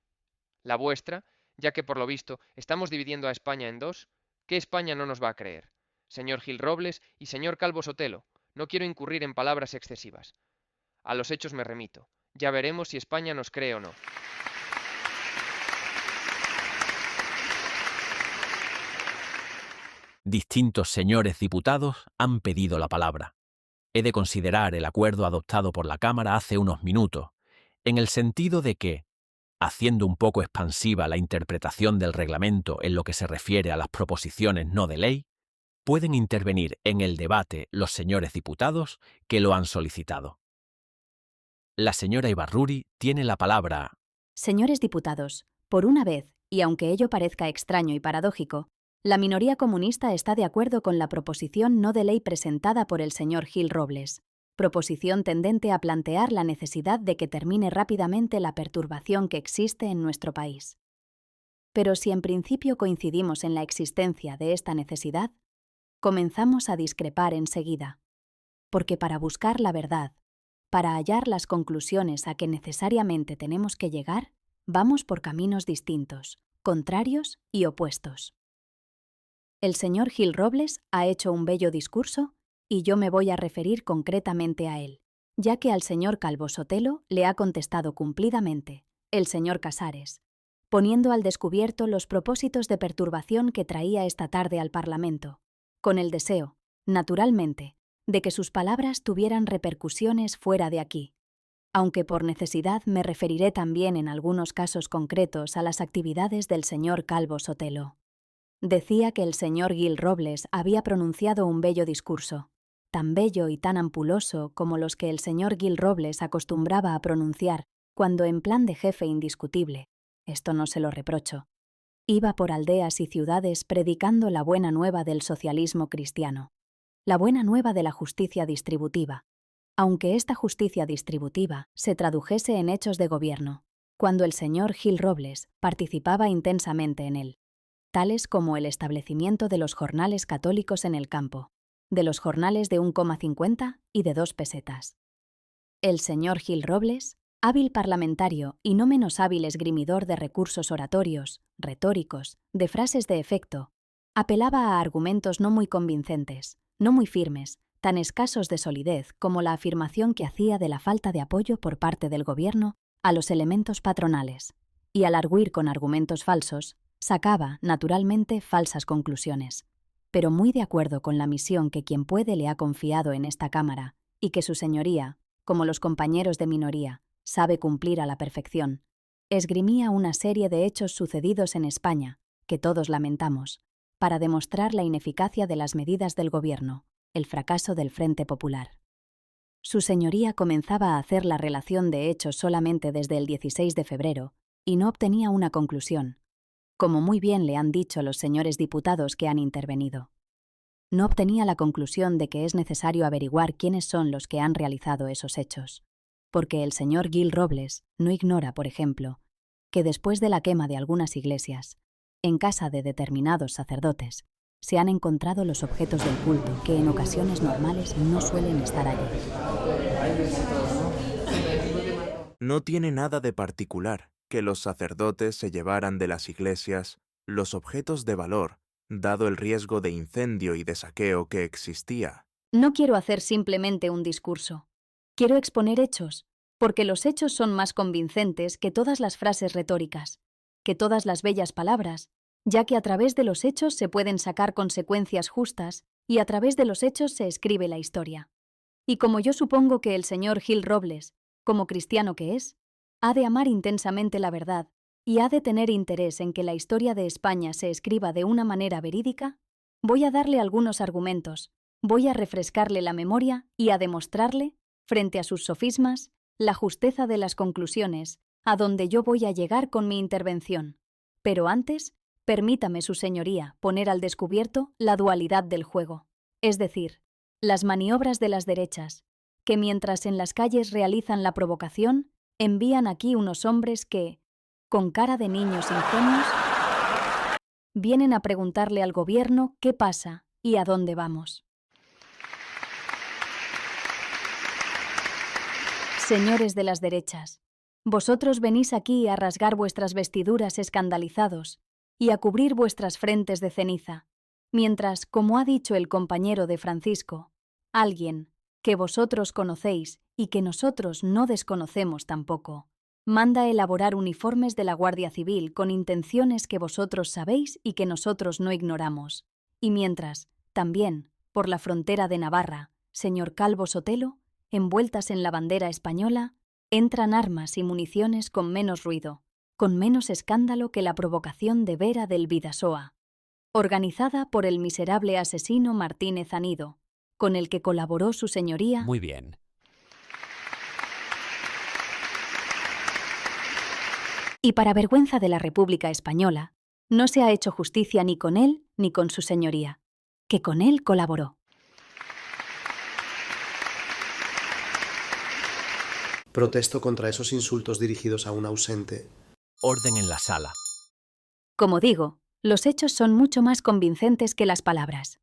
¿La vuestra? Ya que por lo visto estamos dividiendo a España en dos. ¿Qué España no nos va a creer? Señor Gil Robles y señor Calvo Sotelo, no quiero incurrir en palabras excesivas. A los hechos me remito. Ya veremos si España nos cree o no. Distintos señores diputados han pedido la palabra. He de considerar el acuerdo adoptado por la Cámara hace unos minutos, en el sentido de que, haciendo un poco expansiva la interpretación del reglamento en lo que se refiere a las proposiciones no de ley, pueden intervenir en el debate los señores diputados que lo han solicitado. La señora Ibarruri tiene la palabra. Señores diputados, por una vez, y aunque ello parezca extraño y paradójico, la minoría comunista está de acuerdo con la proposición no de ley presentada por el señor Gil Robles, proposición tendente a plantear la necesidad de que termine rápidamente la perturbación que existe en nuestro país. Pero si en principio coincidimos en la existencia de esta necesidad, comenzamos a discrepar enseguida, porque para buscar la verdad, para hallar las conclusiones a que necesariamente tenemos que llegar, vamos por caminos distintos, contrarios y opuestos. El señor Gil Robles ha hecho un bello discurso y yo me voy a referir concretamente a él, ya que al señor Calvo Sotelo le ha contestado cumplidamente el señor Casares, poniendo al descubierto los propósitos de perturbación que traía esta tarde al Parlamento, con el deseo, naturalmente, de que sus palabras tuvieran repercusiones fuera de aquí, aunque por necesidad me referiré también en algunos casos concretos a las actividades del señor Calvo Sotelo. Decía que el señor Gil Robles había pronunciado un bello discurso, tan bello y tan ampuloso como los que el señor Gil Robles acostumbraba a pronunciar cuando en plan de jefe indiscutible, esto no se lo reprocho, iba por aldeas y ciudades predicando la buena nueva del socialismo cristiano, la buena nueva de la justicia distributiva, aunque esta justicia distributiva se tradujese en hechos de gobierno, cuando el señor Gil Robles participaba intensamente en él, tales como el establecimiento de los jornales católicos en el campo, de los jornales de 1,50 y de 2 pesetas. El señor Gil Robles, hábil parlamentario y no menos hábil esgrimidor de recursos oratorios, retóricos, de frases de efecto, apelaba a argumentos no muy convincentes, no muy firmes, tan escasos de solidez como la afirmación que hacía de la falta de apoyo por parte del gobierno a los elementos patronales, y al arguir con argumentos falsos, sacaba, naturalmente, falsas conclusiones, pero muy de acuerdo con la misión que quien puede le ha confiado en esta Cámara, y que su señoría, como los compañeros de minoría, sabe cumplir a la perfección, esgrimía una serie de hechos sucedidos en España, que todos lamentamos, para demostrar la ineficacia de las medidas del gobierno, el fracaso del Frente Popular. Su señoría comenzaba a hacer la relación de hechos solamente desde el 16 de febrero, y no obtenía una conclusión, como muy bien le han dicho los señores diputados que han intervenido. No obtenía la conclusión de que es necesario averiguar quiénes son los que han realizado esos hechos, porque el señor Gil Robles no ignora, por ejemplo, que después de la quema de algunas iglesias, en casa de determinados sacerdotes, se han encontrado los objetos del culto que en ocasiones normales no suelen estar allí. No tiene nada de particular que los sacerdotes se llevaran de las iglesias los objetos de valor, dado el riesgo de incendio y de saqueo que existía. No quiero hacer simplemente un discurso. Quiero exponer hechos, porque los hechos son más convincentes que todas las frases retóricas, que todas las bellas palabras ya que a través de los hechos se pueden sacar consecuencias justas y a través de los hechos se escribe la historia. Y como yo supongo que el señor Gil Robles, como cristiano que es, ha de amar intensamente la verdad y ha de tener interés en que la historia de España se escriba de una manera verídica, voy a darle algunos argumentos, voy a refrescarle la memoria y a demostrarle, frente a sus sofismas, la justeza de las conclusiones, a donde yo voy a llegar con mi intervención. Pero antes, permítame, su señoría, poner al descubierto la dualidad del juego, es decir, las maniobras de las derechas, que mientras en las calles realizan la provocación, envían aquí unos hombres que, con cara de niños ingenuos, vienen a preguntarle al gobierno qué pasa y a dónde vamos. Señores de las derechas, vosotros venís aquí a rasgar vuestras vestiduras escandalizados y a cubrir vuestras frentes de ceniza, mientras, como ha dicho el compañero de Francisco, alguien que vosotros conocéis y que nosotros no desconocemos tampoco, manda elaborar uniformes de la Guardia Civil con intenciones que vosotros sabéis y que nosotros no ignoramos. Y mientras, también, por la frontera de Navarra, señor Calvo Sotelo, envueltas en la bandera española, entran armas y municiones con menos ruido, con menos escándalo que la provocación de Vera del Bidasoa, organizada por el miserable asesino Martínez Anido, con el que colaboró su señoría. Muy bien. Y para vergüenza de la República Española, no se ha hecho justicia ni con él ni con su señoría, que con él colaboró. Protesto contra esos insultos dirigidos a un ausente. Orden en la sala. Como digo, los hechos son mucho más convincentes que las palabras.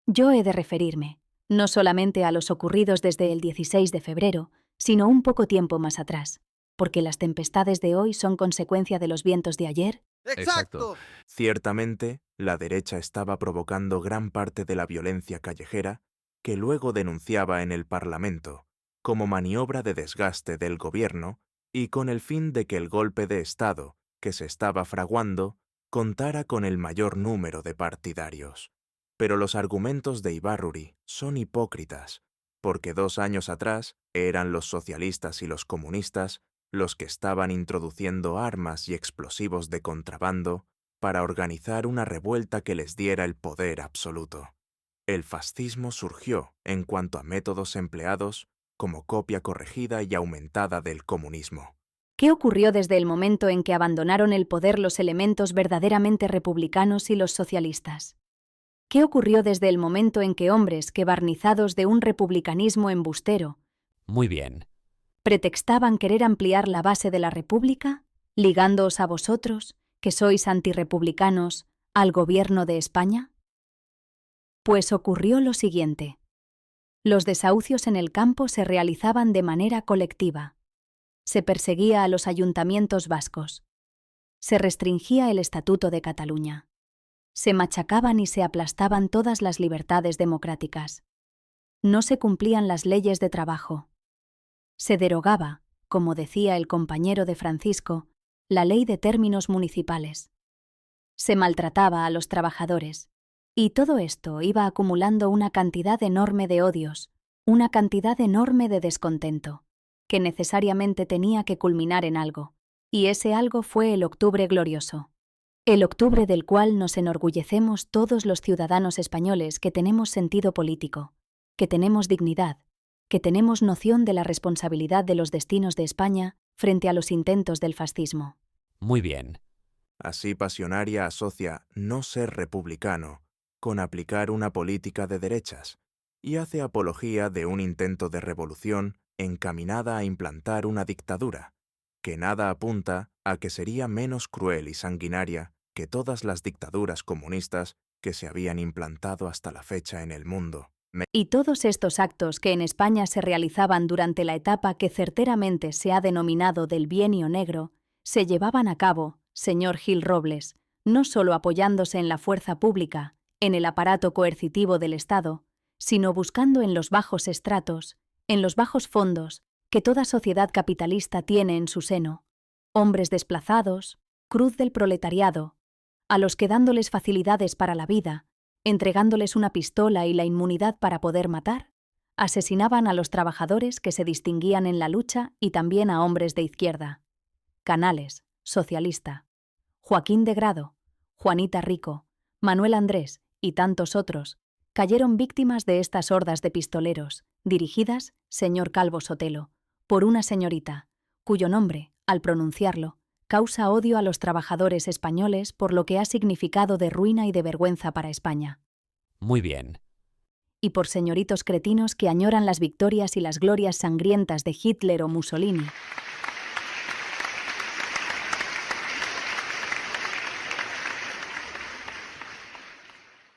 Yo he de referirme, no solamente a los ocurridos desde el 16 de febrero, sino un poco tiempo más atrás, porque las tempestades de hoy son consecuencia de los vientos de ayer. ¡Exacto! Ciertamente, la derecha estaba provocando gran parte de la violencia callejera que luego denunciaba en el Parlamento, como maniobra de desgaste del gobierno y con el fin de que el golpe de Estado que se estaba fraguando contara con el mayor número de partidarios. Pero los argumentos de Ibarruri son hipócritas, porque 2 años atrás eran los socialistas y los comunistas los que estaban introduciendo armas y explosivos de contrabando para organizar una revuelta que les diera el poder absoluto. El fascismo surgió, en cuanto a métodos empleados, como copia corregida y aumentada del comunismo. ¿Qué ocurrió desde el momento en que abandonaron el poder los elementos verdaderamente republicanos y los socialistas? ¿Qué ocurrió desde el momento en que hombres que, barnizados de un republicanismo embustero, Muy bien. pretextaban querer ampliar la base de la República, ligándoos a vosotros, que sois antirrepublicanos, al gobierno de España? Pues ocurrió lo siguiente. Los desahucios en el campo se realizaban de manera colectiva. Se perseguía a los ayuntamientos vascos. Se restringía el Estatuto de Cataluña. Se machacaban y se aplastaban todas las libertades democráticas. No se cumplían las leyes de trabajo. Se derogaba, como decía el compañero de Francisco, la ley de términos municipales. Se maltrataba a los trabajadores. Y todo esto iba acumulando una cantidad enorme de odios, una cantidad enorme de descontento, que necesariamente tenía que culminar en algo. Y ese algo fue el Octubre Glorioso. El octubre del cual nos enorgullecemos todos los ciudadanos españoles que tenemos sentido político, que tenemos dignidad, que tenemos noción de la responsabilidad de los destinos de España frente a los intentos del fascismo. Muy bien. Así Pasionaria asocia no ser republicano con aplicar una política de derechas y hace apología de un intento de revolución encaminada a implantar una dictadura, que nada apunta a que sería menos cruel y sanguinaria que todas las dictaduras comunistas que se habían implantado hasta la fecha en el mundo. Y todos estos actos que en España se realizaban durante la etapa que certeramente se ha denominado del Bienio Negro, se llevaban a cabo, señor Gil Robles, no solo apoyándose en la fuerza pública, en el aparato coercitivo del Estado, sino buscando en los bajos estratos, en los bajos fondos que toda sociedad capitalista tiene en su seno, hombres desplazados, cruz del proletariado, a los que dándoles facilidades para la vida, entregándoles una pistola y la inmunidad para poder matar, asesinaban a los trabajadores que se distinguían en la lucha y también a hombres de izquierda. Canales, socialista. Joaquín de Grado, Juanita Rico, Manuel Andrés y tantos otros cayeron víctimas de estas hordas de pistoleros, dirigidas, señor Calvo Sotelo, por una señorita, cuyo nombre, al pronunciarlo, causa odio a los trabajadores españoles por lo que ha significado de ruina y de vergüenza para España. Muy bien. Y por señoritos cretinos que añoran las victorias y las glorias sangrientas de Hitler o Mussolini.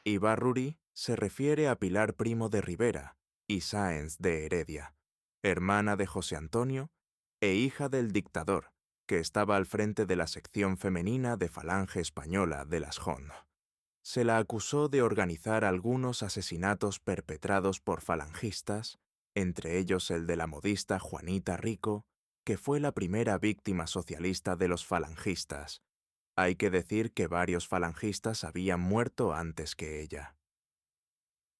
Ibarruri se refiere a Pilar Primo de Rivera y Sáenz de Heredia, hermana de José Antonio e hija del dictador, que estaba al frente de la sección femenina de Falange Española de las JON. Se la acusó de organizar algunos asesinatos perpetrados por falangistas, entre ellos el de la modista Juanita Rico, que fue la primera víctima socialista de los falangistas. Hay que decir que varios falangistas habían muerto antes que ella.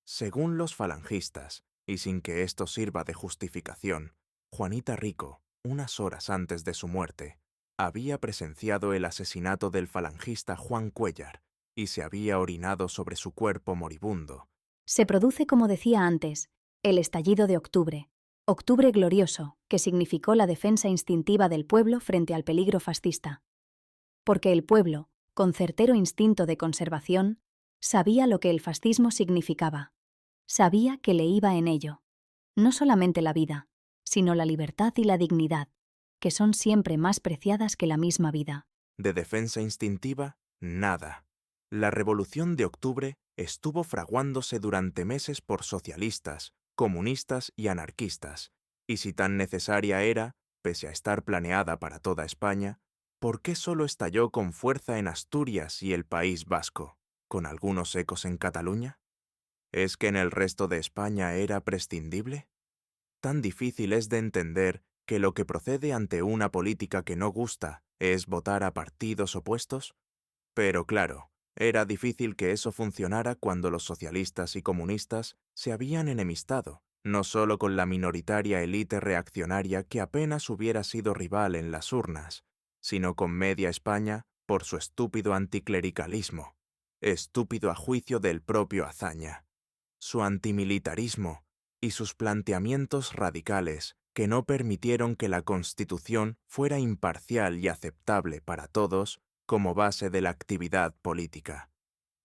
Según los falangistas, y sin que esto sirva de justificación, Juanita Rico, unas horas antes de su muerte, había presenciado el asesinato del falangista Juan Cuéllar y se había orinado sobre su cuerpo moribundo. Se produce, como decía antes, el estallido de octubre, octubre glorioso, que significó la defensa instintiva del pueblo frente al peligro fascista. Porque el pueblo, con certero instinto de conservación, sabía lo que el fascismo significaba. Sabía que le iba en ello. No solamente la vida, sino la libertad y la dignidad, que son siempre más preciadas que la misma vida. De defensa instintiva, nada. La Revolución de Octubre estuvo fraguándose durante meses por socialistas, comunistas y anarquistas, y si tan necesaria era, pese a estar planeada para toda España, ¿por qué solo estalló con fuerza en Asturias y el País Vasco, con algunos ecos en Cataluña? ¿Es que en el resto de España era prescindible? Tan difícil es de entender que lo que procede ante una política que no gusta es votar a partidos opuestos. Pero claro, era difícil que eso funcionara cuando los socialistas y comunistas se habían enemistado, no solo con la minoritaria élite reaccionaria que apenas hubiera sido rival en las urnas, sino con media España por su estúpido anticlericalismo, estúpido a juicio del propio Azaña, su antimilitarismo y sus planteamientos radicales que no permitieron que la Constitución fuera imparcial y aceptable para todos como base de la actividad política.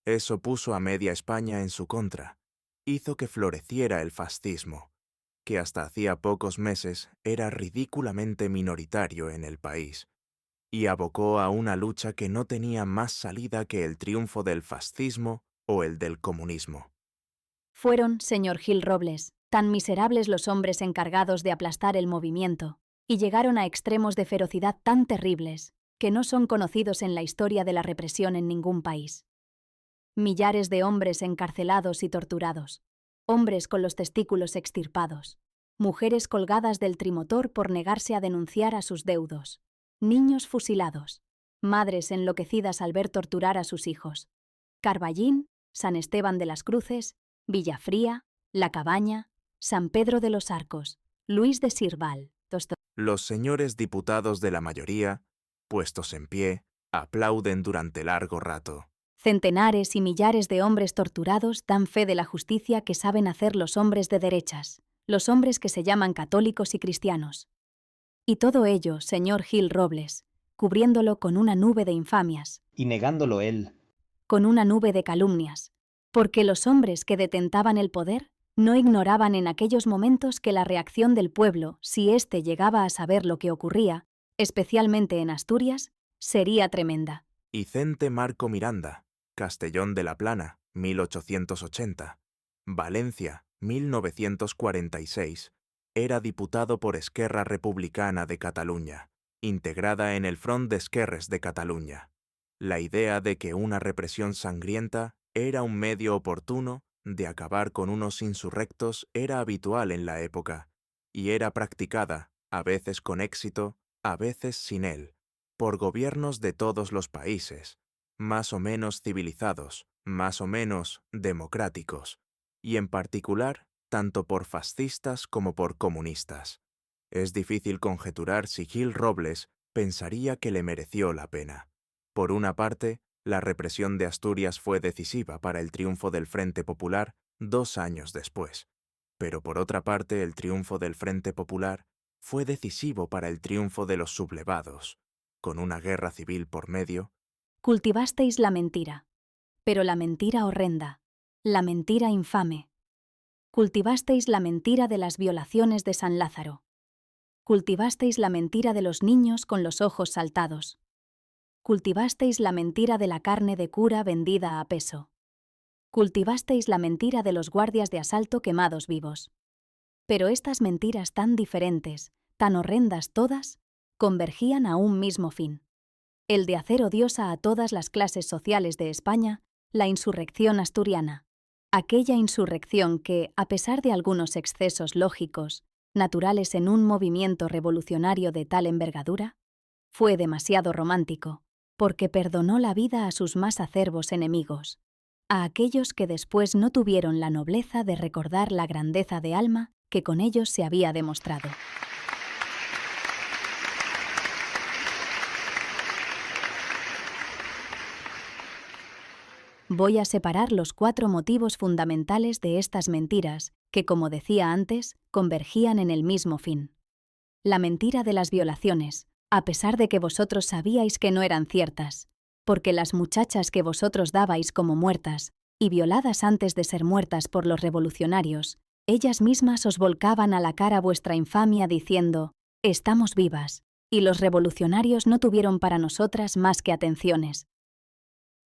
Eso puso a media España en su contra, hizo que floreciera el fascismo, que hasta hacía pocos meses era ridículamente minoritario en el país, y abocó a una lucha que no tenía más salida que el triunfo del fascismo o el del comunismo. Fueron, señor Gil Robles, tan miserables los hombres encargados de aplastar el movimiento, y llegaron a extremos de ferocidad tan terribles, que no son conocidos en la historia de la represión en ningún país. Millares de hombres encarcelados y torturados, hombres con los testículos extirpados, mujeres colgadas del trimotor por negarse a denunciar a sus deudos, niños fusilados, madres enloquecidas al ver torturar a sus hijos. Carballín, San Esteban de las Cruces, Villafría, La Cabaña, San Pedro de los Arcos, Luis de Sirval. Los señores diputados de la mayoría, puestos en pie, aplauden durante largo rato. Centenares y millares de hombres torturados dan fe de la justicia que saben hacer los hombres de derechas, los hombres que se llaman católicos y cristianos. Y todo ello, señor Gil Robles, cubriéndolo con una nube de infamias. Y negándolo él. Con una nube de calumnias. Porque los hombres que detentaban el poder no ignoraban en aquellos momentos que la reacción del pueblo, si éste llegaba a saber lo que ocurría, especialmente en Asturias, sería tremenda. Icente Marco Miranda, Castellón de la Plana, 1880. Valencia, 1946. Era diputado por Esquerra Republicana de Cataluña, integrada en el Front d'Esquerres de Cataluña. La idea de que una represión sangrienta era un medio oportuno de acabar con unos insurrectos era habitual en la época, y era practicada, a veces con éxito, a veces sin él, por gobiernos de todos los países, más o menos civilizados, más o menos democráticos, y en particular tanto por fascistas como por comunistas. Es difícil conjeturar si Gil Robles pensaría que le mereció la pena. Por una parte, la represión de Asturias fue decisiva para el triunfo del Frente Popular 2 años después. Pero por otra parte, el triunfo del Frente Popular fue decisivo para el triunfo de los sublevados. Con una guerra civil por medio, Cultivasteis la mentira, pero la mentira horrenda, la mentira infame. Cultivasteis la mentira de las violaciones de San Lázaro. Cultivasteis la mentira de los niños con los ojos saltados. Cultivasteis la mentira de la carne de cura vendida a peso. Cultivasteis la mentira de los guardias de asalto quemados vivos. Pero estas mentiras tan diferentes, tan horrendas todas, convergían a un mismo fin: el de hacer odiosa a todas las clases sociales de España la insurrección asturiana, aquella insurrección que, a pesar de algunos excesos lógicos, naturales en un movimiento revolucionario de tal envergadura, fue demasiado romántico, porque perdonó la vida a sus más acerbos enemigos, a aquellos que después no tuvieron la nobleza de recordar la grandeza de alma que con ellos se había demostrado. Voy a separar los 4 motivos fundamentales de estas mentiras que, como decía antes, convergían en el mismo fin. La mentira de las violaciones, a pesar de que vosotros sabíais que no eran ciertas, porque las muchachas que vosotros dabais como muertas, y violadas antes de ser muertas por los revolucionarios, ellas mismas os volcaban a la cara vuestra infamia diciendo: «Estamos vivas», y los revolucionarios no tuvieron para nosotras más que atenciones.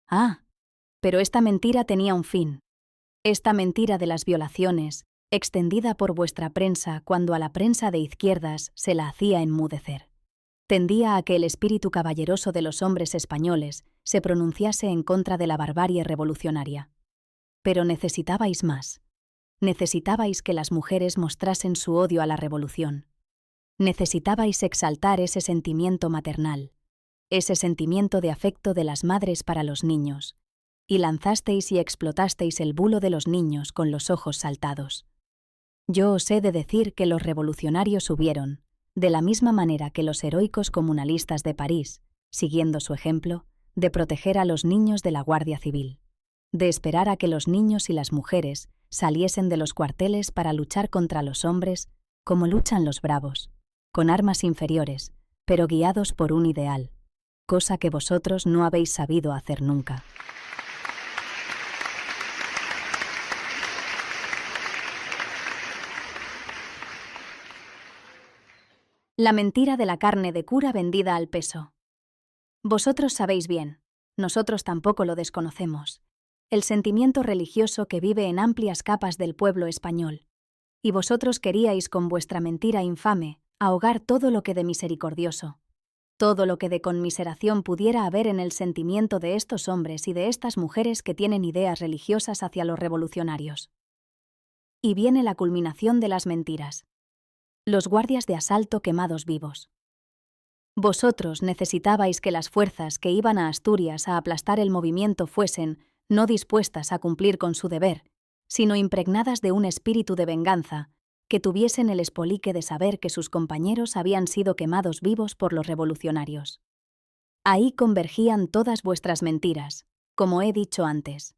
Ah, pero esta mentira tenía un fin. Esta mentira de las violaciones, extendida por vuestra prensa cuando a la prensa de izquierdas se la hacía enmudecer, tendía a que el espíritu caballeroso de los hombres españoles se pronunciase en contra de la barbarie revolucionaria. Pero necesitabais más. Necesitabais que las mujeres mostrasen su odio a la revolución. Necesitabais exaltar ese sentimiento maternal, ese sentimiento de afecto de las madres para los niños, y lanzasteis y explotasteis el bulo de los niños con los ojos saltados. Yo os he de decir que los revolucionarios hubieron, de la misma manera que los heroicos comunalistas de París, siguiendo su ejemplo, de proteger a los niños de la Guardia Civil, de esperar a que los niños y las mujeres saliesen de los cuarteles para luchar contra los hombres como luchan los bravos, con armas inferiores, pero guiados por un ideal, cosa que vosotros no habéis sabido hacer nunca. La mentira de la carne de cura vendida al peso. Vosotros sabéis bien, nosotros tampoco lo desconocemos, el sentimiento religioso que vive en amplias capas del pueblo español, y vosotros queríais con vuestra mentira infame ahogar todo lo que de misericordioso, todo lo que de conmiseración pudiera haber en el sentimiento de estos hombres y de estas mujeres que tienen ideas religiosas hacia los revolucionarios. Y viene la culminación de las mentiras: los guardias de asalto quemados vivos. Vosotros necesitabais que las fuerzas que iban a Asturias a aplastar el movimiento fuesen no dispuestas a cumplir con su deber, sino impregnadas de un espíritu de venganza, que tuviesen el espolique de saber que sus compañeros habían sido quemados vivos por los revolucionarios. Ahí convergían todas vuestras mentiras, como he dicho antes,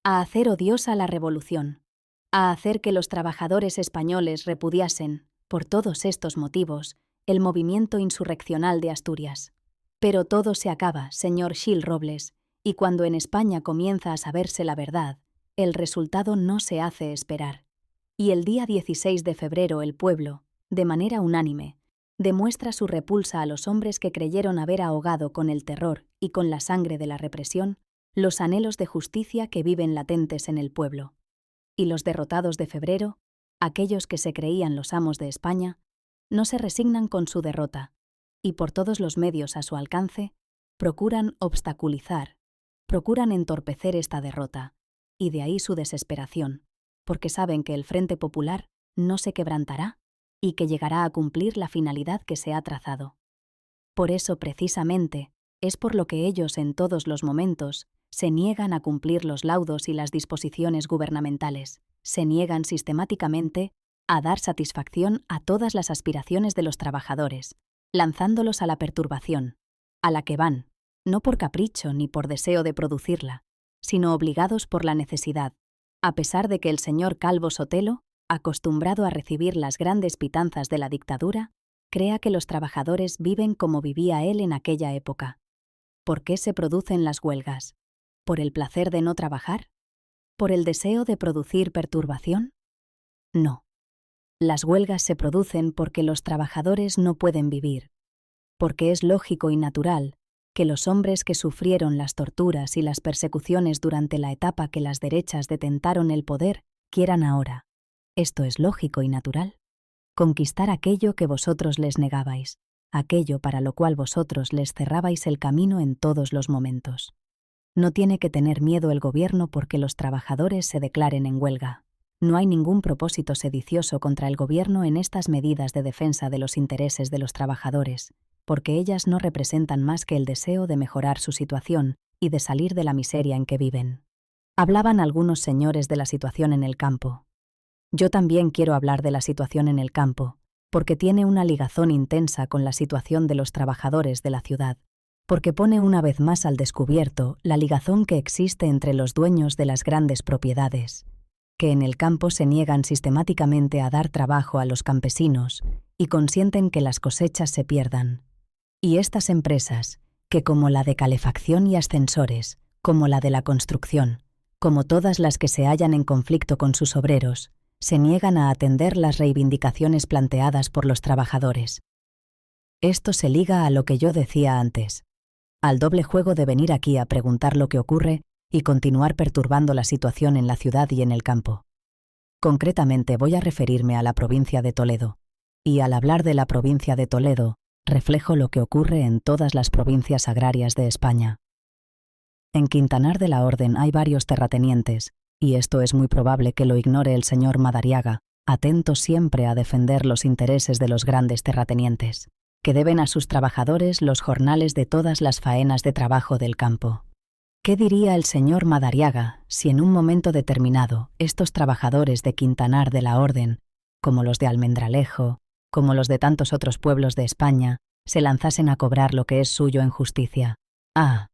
a hacer odiosa la revolución, a hacer que los trabajadores españoles repudiasen, por todos estos motivos, el movimiento insurreccional de Asturias. Pero todo se acaba, señor Gil Robles, y cuando en España comienza a saberse la verdad, el resultado no se hace esperar. Y el día 16 de febrero el pueblo, de manera unánime, demuestra su repulsa a los hombres que creyeron haber ahogado con el terror y con la sangre de la represión los anhelos de justicia que viven latentes en el pueblo. Y los derrotados de febrero, aquellos que se creían los amos de España, no se resignan con su derrota, y por todos los medios a su alcance, procuran obstaculizar, procuran entorpecer esta derrota, y de ahí su desesperación, porque saben que el Frente Popular no se quebrantará y que llegará a cumplir la finalidad que se ha trazado. Por eso, precisamente, Es por lo que ellos en todos los momentos se niegan a cumplir los laudos y las disposiciones gubernamentales, se niegan sistemáticamente a dar satisfacción a todas las aspiraciones de los trabajadores, lanzándolos a la perturbación, a la que van, no por capricho ni por deseo de producirla, sino obligados por la necesidad, a pesar de que el señor Calvo Sotelo, acostumbrado a recibir las grandes pitanzas de la dictadura, crea que los trabajadores viven como vivía él en aquella época. ¿Por qué se producen las huelgas? ¿Por el placer de no trabajar? ¿Por el deseo de producir perturbación? No. Las huelgas se producen porque los trabajadores no pueden vivir, porque es lógico y natural que los hombres que sufrieron las torturas y las persecuciones durante la etapa que las derechas detentaron el poder quieran ahora, esto es lógico y natural, conquistar aquello que vosotros les negabais, aquello para lo cual vosotros les cerrabais el camino en todos los momentos. No tiene que tener miedo el gobierno porque los trabajadores se declaren en huelga. No hay ningún propósito sedicioso contra el gobierno en estas medidas de defensa de los intereses de los trabajadores, porque ellas no representan más que el deseo de mejorar su situación y de salir de la miseria en que viven. Hablaban algunos señores de la situación en el campo. Yo también quiero hablar de la situación en el campo, porque tiene una ligazón intensa con la situación de los trabajadores de la ciudad, porque pone una vez más al descubierto la ligazón que existe entre los dueños de las grandes propiedades, que en el campo se niegan sistemáticamente a dar trabajo a los campesinos y consienten que las cosechas se pierdan. Y estas empresas, que como la de calefacción y ascensores, como la de la construcción, como todas las que se hallan en conflicto con sus obreros, se niegan a atender las reivindicaciones planteadas por los trabajadores. Esto se liga a lo que yo decía antes, al doble juego de venir aquí a preguntar lo que ocurre y continuar perturbando la situación en la ciudad y en el campo. Concretamente voy a referirme a la provincia de Toledo, y al hablar de la provincia de Toledo, reflejo lo que ocurre en todas las provincias agrarias de España. En Quintanar de la Orden hay varios terratenientes, y esto es muy probable que lo ignore el señor Madariaga, atento siempre a defender los intereses de los grandes terratenientes, que deben a sus trabajadores los jornales de todas las faenas de trabajo del campo. ¿Qué diría el señor Madariaga si en un momento determinado estos trabajadores de Quintanar de la Orden, como los de Almendralejo, como los de tantos otros pueblos de España, se lanzasen a cobrar lo que es suyo en justicia? Ah,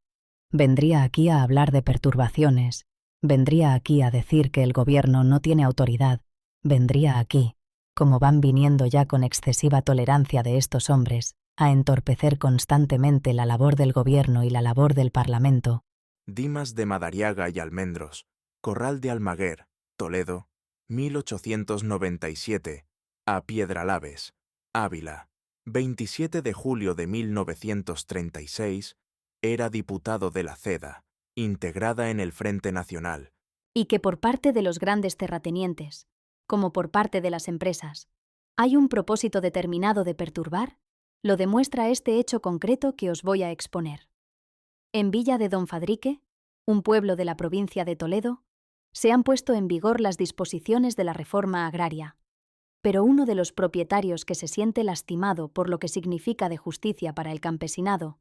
vendría aquí a hablar de perturbaciones, vendría aquí a decir que el gobierno no tiene autoridad, vendría aquí, como van viniendo ya con excesiva tolerancia de estos hombres, a entorpecer constantemente la labor del gobierno y la labor del Parlamento. Dimas de Madariaga y Almendros, Corral de Almaguer, Toledo, 1897, a Piedralaves, Ávila, 27 de julio de 1936, era diputado de la Ceda, integrada en el Frente Nacional. Y que por parte de los grandes terratenientes, como por parte de las empresas, hay un propósito determinado de perturbar, lo demuestra este hecho concreto que os voy a exponer. En Villa de Don Fadrique, un pueblo de la provincia de Toledo, se han puesto en vigor las disposiciones de la reforma agraria, pero uno de los propietarios que se siente lastimado por lo que significa de justicia para el campesinado,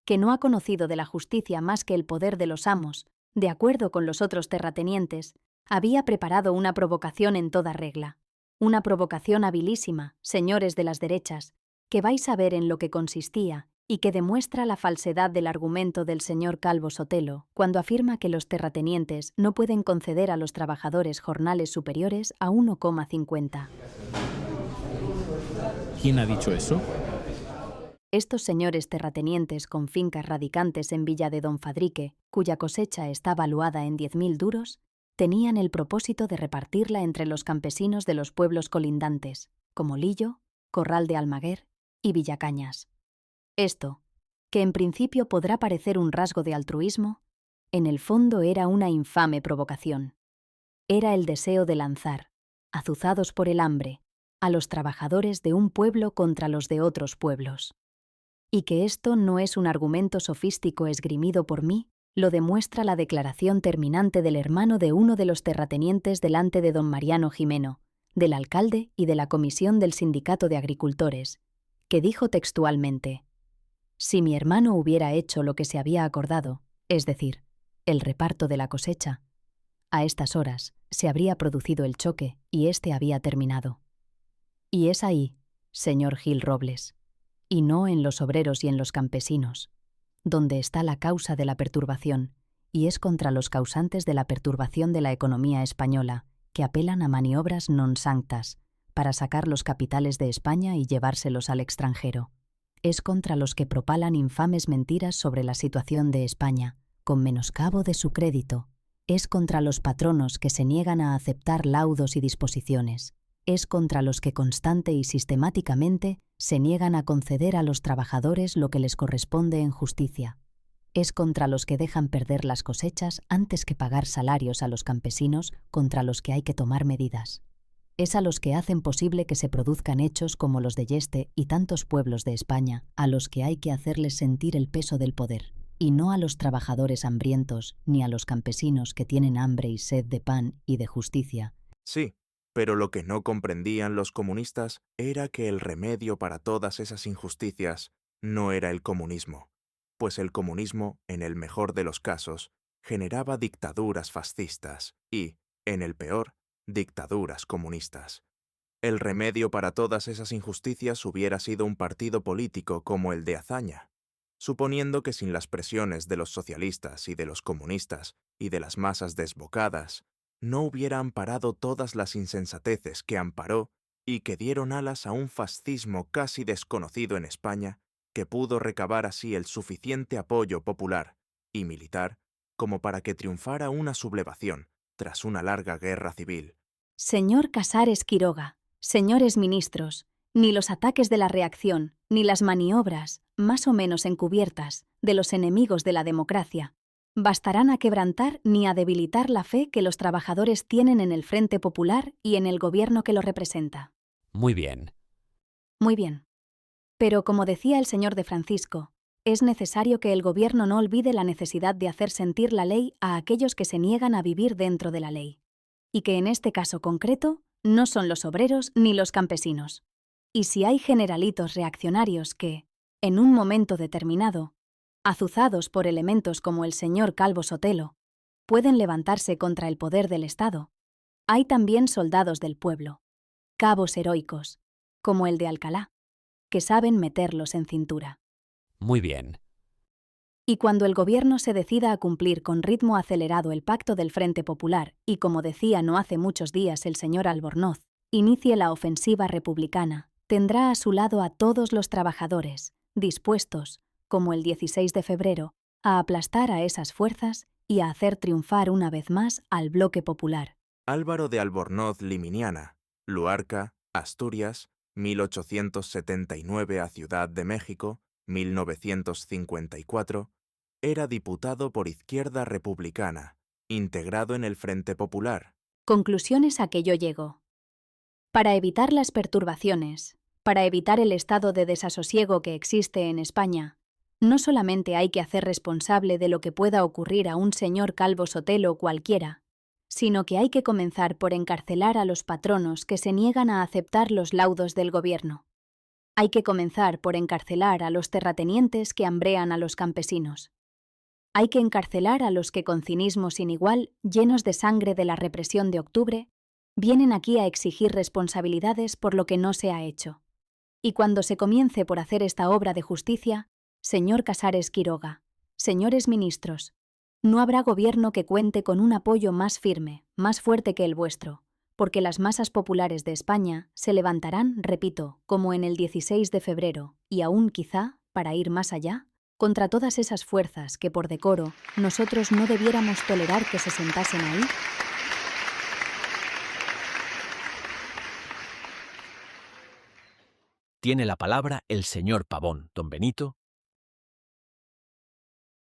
que no ha conocido de la justicia más que el poder de los amos, de acuerdo con los otros terratenientes, había preparado una provocación en toda regla, una provocación habilísima, señores de las derechas, que vais a ver en lo que consistía y que demuestra la falsedad del argumento del señor Calvo Sotelo cuando afirma que los terratenientes no pueden conceder a los trabajadores jornales superiores a 1,50. ¿Quién ha dicho eso? Estos señores terratenientes con fincas radicantes en Villa de Don Fadrique, cuya cosecha está valuada en 10.000 duros, tenían el propósito de repartirla entre los campesinos de los pueblos colindantes, como Lillo, Corral de Almaguer y Villacañas. Esto, que en principio podrá parecer un rasgo de altruismo, en el fondo era una infame provocación. Era el deseo de lanzar, azuzados por el hambre, a los trabajadores de un pueblo contra los de otros pueblos. Y que esto no es un argumento sofístico esgrimido por mí, lo demuestra la declaración terminante del hermano de uno de los terratenientes delante de don Mariano Jimeno, del alcalde y de la comisión del Sindicato de Agricultores, que dijo textualmente: Si mi hermano hubiera hecho lo que se había acordado, es decir, el reparto de la cosecha, a estas horas se habría producido el choque y éste había terminado. Y es ahí, señor Gil Robles, y no en los obreros y en los campesinos, donde está la causa de la perturbación, y es contra los causantes de la perturbación de la economía española, que apelan a maniobras non sanctas para sacar los capitales de España y llevárselos al extranjero. Es contra los que propalan infames mentiras sobre la situación de España, con menoscabo de su crédito. Es contra los patronos que se niegan a aceptar laudos y disposiciones. Es contra los que constante y sistemáticamente se niegan a conceder a los trabajadores lo que les corresponde en justicia. Es contra los que dejan perder las cosechas antes que pagar salarios a los campesinos, contra los que hay que tomar medidas. Es a los que hacen posible que se produzcan hechos como los de Yeste y tantos pueblos de España, a los que hay que hacerles sentir el peso del poder, y no a los trabajadores hambrientos ni a los campesinos que tienen hambre y sed de pan y de justicia. Sí, pero lo que no comprendían los comunistas era que el remedio para todas esas injusticias no era el comunismo, pues el comunismo, en el mejor de los casos, generaba dictaduras fascistas y, en el peor, dictaduras comunistas. El remedio para todas esas injusticias hubiera sido un partido político como el de Azaña, suponiendo que sin las presiones de los socialistas y de los comunistas y de las masas desbocadas, no hubiera amparado todas las insensateces que amparó y que dieron alas a un fascismo casi desconocido en España, que pudo recabar así el suficiente apoyo popular y militar como para que triunfara una sublevación tras una larga guerra civil. Señor Casares Quiroga, señores ministros, ni los ataques de la reacción, ni las maniobras, más o menos encubiertas, de los enemigos de la democracia, bastarán a quebrantar ni a debilitar la fe que los trabajadores tienen en el Frente Popular y en el gobierno que lo representa. Muy bien. Muy bien. Pero, como decía el señor de Francisco, es necesario que el gobierno no olvide la necesidad de hacer sentir la ley a aquellos que se niegan a vivir dentro de la ley, y que en este caso concreto no son los obreros ni los campesinos. Y si hay generalitos reaccionarios que, en un momento determinado, azuzados por elementos como el señor Calvo Sotelo, pueden levantarse contra el poder del Estado, hay también soldados del pueblo, cabos heroicos, como el de Alcalá, que saben meterlos en cintura. Muy bien. Y cuando el gobierno se decida a cumplir con ritmo acelerado el pacto del Frente Popular y, como decía no hace muchos días el señor Albornoz, inicie la ofensiva republicana, tendrá a su lado a todos los trabajadores, dispuestos, como el 16 de febrero, a aplastar a esas fuerzas y a hacer triunfar una vez más al bloque popular. Álvaro de Albornoz Liminiana, Luarca, Asturias, 1879 a Ciudad de México, 1954, era diputado por Izquierda Republicana, integrado en el Frente Popular. Conclusiones a que yo llego. Para evitar las perturbaciones, para evitar el estado de desasosiego que existe en España, no solamente hay que hacer responsable de lo que pueda ocurrir a un señor Calvo Sotelo cualquiera, sino que hay que comenzar por encarcelar a los patronos que se niegan a aceptar los laudos del gobierno. Hay que comenzar por encarcelar a los terratenientes que hambrean a los campesinos. Hay que encarcelar a los que con cinismo sin igual, llenos de sangre de la represión de octubre, vienen aquí a exigir responsabilidades por lo que no se ha hecho. Y cuando se comience por hacer esta obra de justicia, señor Casares Quiroga, señores ministros, no habrá gobierno que cuente con un apoyo más firme, más fuerte que el vuestro, porque las masas populares de España se levantarán, repito, como en el 16 de febrero, y aún quizá, para ir más allá, contra todas esas fuerzas que por decoro nosotros no debiéramos tolerar que se sentasen ahí. Tiene la palabra el señor Pavón, don Benito,